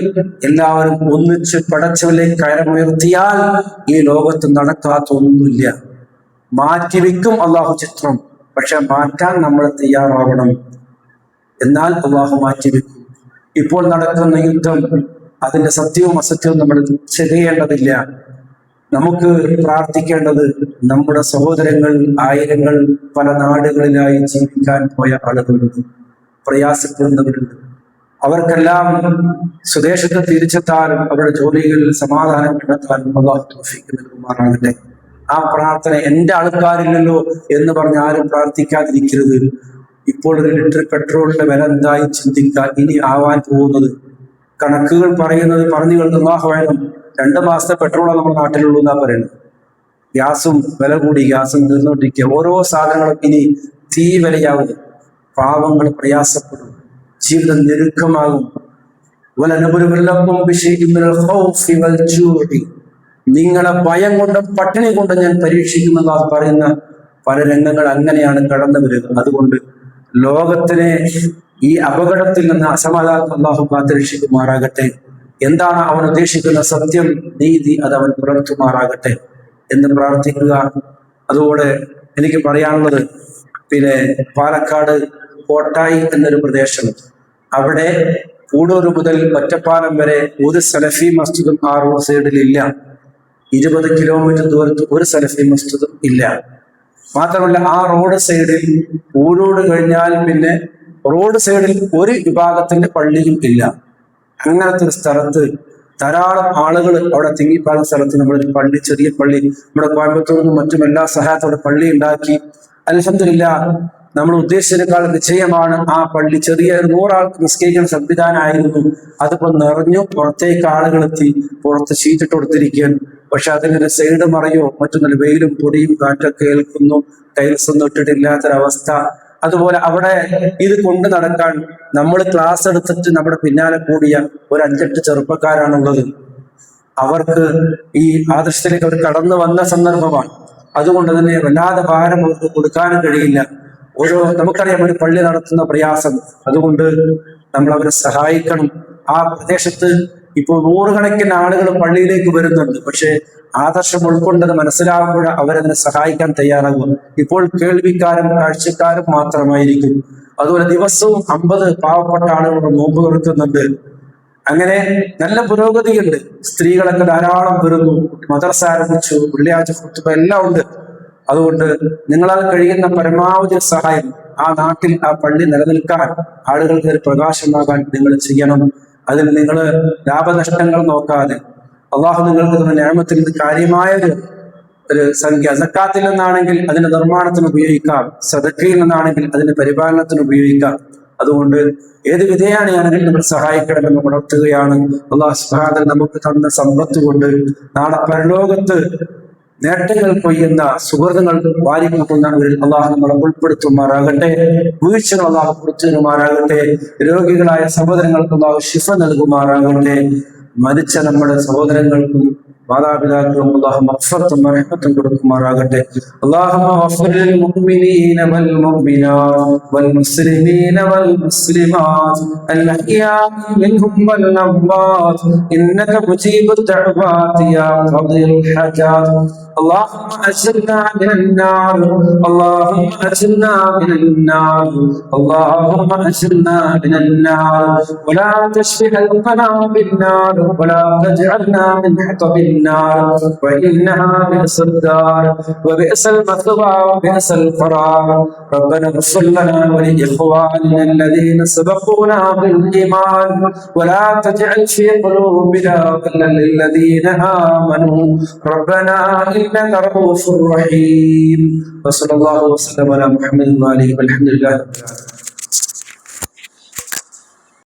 എല്ലാവരും ഒന്നിച്ച് പടച്ചവരിലേക്ക് കയറമുയർത്തിയാൽ ഈ ലോകത്ത് നടക്കാത്ത ഒന്നുമില്ല. മാറ്റിവെക്കും അള്ളാഹു ചിത്രം, പക്ഷെ മാറ്റാൻ നമ്മൾ തയ്യാറാവണം. എന്നാൽ അള്ളാഹു മാറ്റിവെക്കും. ഇപ്പോൾ നടക്കുന്ന യുദ്ധം, അതിന്റെ സത്യവും അസത്യവും നമ്മൾ ചെയ്യേണ്ടതില്ല. നമുക്ക് പ്രാർത്ഥിക്കേണ്ടത് നമ്മുടെ സഹോദരങ്ങൾ ആയിരങ്ങൾ പല നാടുകളിലായി ജീവിക്കാൻ പോയ ആളുകളുണ്ട്, പ്രയാസപ്പെടുന്നവരുണ്ട്. അവർക്കെല്ലാം സ്വദേശത്ത് തിരിച്ചെത്താനും അവരുടെ ജോലികളിൽ സമാധാനം കണ്ടെത്താനും അല്ലാഹു തൗഫീഖ് നൽകുമാറാകട്ടെ. ആ പ്രാർത്ഥന എൻ്റെ ആൾക്കാരില്ലല്ലോ എന്ന് പറഞ്ഞ് ആരും പ്രാർത്ഥിക്കാതിരിക്കരുത്. ഇപ്പോൾ ഒരു ലിറ്റർ പെട്രോളിന്റെ വില എന്തായി ചിന്തിക്കാൻ. ഇനി ആവാൻ പോകുന്നത് കണക്കുകൾ പറയുന്നത് പറഞ്ഞു കേൾക്കുന്ന 2 മാസത്തെ പെട്രോളാണ് നമ്മുടെ നാട്ടിലുള്ളൂ എന്നാ പറയുന്നത്. ഗ്യാസും വില കൂടി, ഗ്യാസും തീർന്നുകൊണ്ടിരിക്കുക. ഓരോ സാധനങ്ങളും ഇനി തീ വിലയാവും. പാവങ്ങൾ പ്രയാസപ്പെടും, ജീവിതം ഞെരുക്കമാകും. നിങ്ങളെ ഭയം കൊണ്ടും പട്ടിണി കൊണ്ടും ഞാൻ പരീക്ഷിക്കുമെന്ന് പറയുന്ന പല രംഗങ്ങൾ അങ്ങനെയാണ് കടന്നു വരിക. അതുകൊണ്ട് ലോകത്തിനെ ഈ അപകടത്തിൽ നിന്ന് അസമാധാനം അല്ലാഹു കാത്തുരക്ഷിക്കുമാറാകട്ടെ. എന്താണ് അവൻ ഉദ്ദേശിക്കുന്ന സത്യം, നീതി, അത് അവൻ പുലർത്തുമാറാകട്ടെ എന്ന് പ്രാർത്ഥിക്കുക. അതുപോലെ എനിക്ക് പറയാനുള്ളത്, പിന്നെ പാലക്കാട് കോട്ടായി എന്നൊരു പ്രദേശം, അവിടെ കൂടൂർ മുതൽ ഒറ്റപ്പാലം വരെ ഒരു സലഫി മസ്ജിദും ആ റോഡ് സൈഡിലില്ല. 20 കിലോമീറ്റർ ദൂരത്ത് ഒരു സലഫി മസ്ജിദും ഇല്ല. മാത്രമല്ല ആ റോഡ് സൈഡിൽ ഊരോട് കഴിഞ്ഞാൽ പിന്നെ റോഡ് സൈഡിൽ ഒരു വിഭാഗത്തിന്റെ പള്ളിയും ഇല്ല. അങ്ങനത്തെ ഒരു സ്ഥലത്ത് ധാരാളം ആളുകൾ അവിടെ തിങ്ങിപ്പാടുന്ന സ്ഥലത്ത് നമ്മളൊരു പള്ളി, ചെറിയ പള്ളി, നമ്മുടെ കോയമ്പത്തൂരിനും മറ്റും എല്ലാ സഹായത്തോടെ പള്ളി ഉണ്ടാക്കി. അൽഹംദുലില്ലാഹ് നമ്മൾ ഉദ്ദേശിച്ചതിനേക്കാൾ നിശ്ചയമാണ് ആ പള്ളി. ചെറിയ 100 ആൾക്ക് നിസ്കരിക്കുന്ന സംവിധാനമായിരുന്നു. അതിപ്പോ നിറഞ്ഞു, പുറത്തേക്ക് ആളുകളെത്തി, പുറത്ത് ഷീറ്റിട്ട് കൊടുത്തിരിക്കുകയാണ്. പക്ഷെ അതിനൊരു സൈഡ് മറയോ മറ്റൊന്നല്ല, വെയിലും പൊടിയും കാറ്റൊക്കെ ഏൽക്കുന്നു, ടൈൽസ് ഒന്നും ഇട്ടിട്ടില്ലാത്തൊരവസ്ഥ. അതുപോലെ അവിടെ ഇത് കൊണ്ടു നടക്കാൻ നമ്മൾ ക്ലാസ് എടുത്തിട്ട് നമ്മുടെ പിന്നാലെ കൂടിയ ഒരു 5-8 ചെറുപ്പക്കാരാണുള്ളത്. അവർക്ക് ഈ ആദർശത്തിലേക്ക് അവർ കടന്നു വന്ന സന്ദർഭമാണ്. അതുകൊണ്ട് തന്നെ വല്ലാതെ ഭാരം അവർക്ക് കൊടുക്കാനും കഴിയില്ല. നമുക്കറിയാം ഒരു പള്ളി നടത്തുന്ന പ്രയാസം. അതുകൊണ്ട് നമ്മൾ അവരെ സഹായിക്കണം. ആ പ്രദേശത്ത് ഇപ്പോൾ നൂറുകണക്കിന് ആളുകൾ പള്ളിയിലേക്ക് വരുന്നുണ്ട്. പക്ഷെ ആദർശം ഉൾക്കൊണ്ടത് മനസ്സിലാകുമ്പോൾ അവരതിനെ സഹായിക്കാൻ തയ്യാറാകും. ഇപ്പോൾ കേൾവിക്കാരും കാഴ്ചക്കാരും മാത്രമായിരിക്കും. അതുപോലെ ദിവസവും 50 പാവപ്പെട്ട ആളുകൾ നോമ്പ് തുറക്കുന്നുണ്ട്. അങ്ങനെ നല്ല പുരോഗതിയുണ്ട്. സ്ത്രീകളൊക്കെ ധാരാളം വരുന്നു. മദ്രസ ആരംഭിച്ചു, വെള്ളിയാഴ്ച ഖുത്ബ എല്ലാം ഉണ്ട്. അതുകൊണ്ട് നിങ്ങളാൽ കഴിയുന്ന പരമാവധി സഹായം ആ നാട്ടിൽ ആ പള്ളി നിലനിൽക്കാൻ, ആളുകൾക്ക് ഒരു പ്രകാശമാകാൻ നിങ്ങൾ ചെയ്യണം. അതിൽ നിങ്ങൾ ലാഭനഷ്ടങ്ങൾ നോക്കാതെ അള്ളാഹു നിങ്ങൾക്ക് തന്നെ നിഅമത്തിൽ കാര്യമായ ഒരു സംഖ്യ, സക്കാത്തിൽ നിന്നാണെങ്കിൽ അതിന്റെ നിർമ്മാണത്തിന് ഉപയോഗിക്കാം, സദക്കയിൽ നിന്നാണെങ്കിൽ അതിന്റെ പരിപാലനത്തിന് ഉപയോഗിക്കാം. അതുകൊണ്ട് ഏത് വിധേയാണെങ്കിലും നമ്മൾ സഹായിക്കണമെന്ന് ഉണർത്തുകയാണ്. അള്ളാഹു സുബ്ഹാനഹു വ തആല നമുക്ക് തന്ന സമ്പത്ത് കൊണ്ട് നാളെ പരലോകത്ത് നേട്ടങ്ങൾ കൊയ്യുന്ന സുഹൃത്തുക്കൾ വാരിക്കൂട്ടുന്നവരിൽ അള്ളാഹു നമ്മളെ ഉൾപ്പെടുത്തുമാറാകട്ടെ. വീഴ്ചകൾ അള്ളാഹു കൊടുത്തുമാറാകട്ടെ. രോഗികളായ സഹോദരങ്ങൾക്ക് അള്ളാഹു ശിഫ നൽകുമാറാകട്ടെ. മരിച്ച നമ്മുടെ സഹോദരങ്ങൾക്കും മാതാപിതാക്കളും അല്ലാഹു മഗ്ഫിറത്തും റഹ്മത്തും കൊടുക്കുമാറാകട്ടെ. അല്ലാഹുമ്മ ഗഫിർ ലിൽ മുഅ്മിനീന വൽ മുഅ്മിനാത്ത് വൽ മുസ്ലിമീന വൽ മുസ്ലിമാത്ത് അൽ അഹ്യാഇ മിൻഹും വൽ അംവാത്ത് ഇന്നക മുജീബുദ് ദഅവാതി യാ ഖാദിൽ ഹജാത്ത്. اللهم أجرنا من النار اللهم أجرنا من النار اللهم أجرنا من النار ولا تشفي قلبنا بالنار ولا تجعلنا من حطب النار وإنها بئس الدار وبئس المثوى وبئس القرار. ربنا اغفر لنا ولإخواننا الذين سبقونا بالإيمان ولا تجعل في قلوبنا غلا للذين آمنوا ربنا إنك رؤوف رحيم. وصلى الله وسلم على محمد وآله والحمد لله رب العالمين.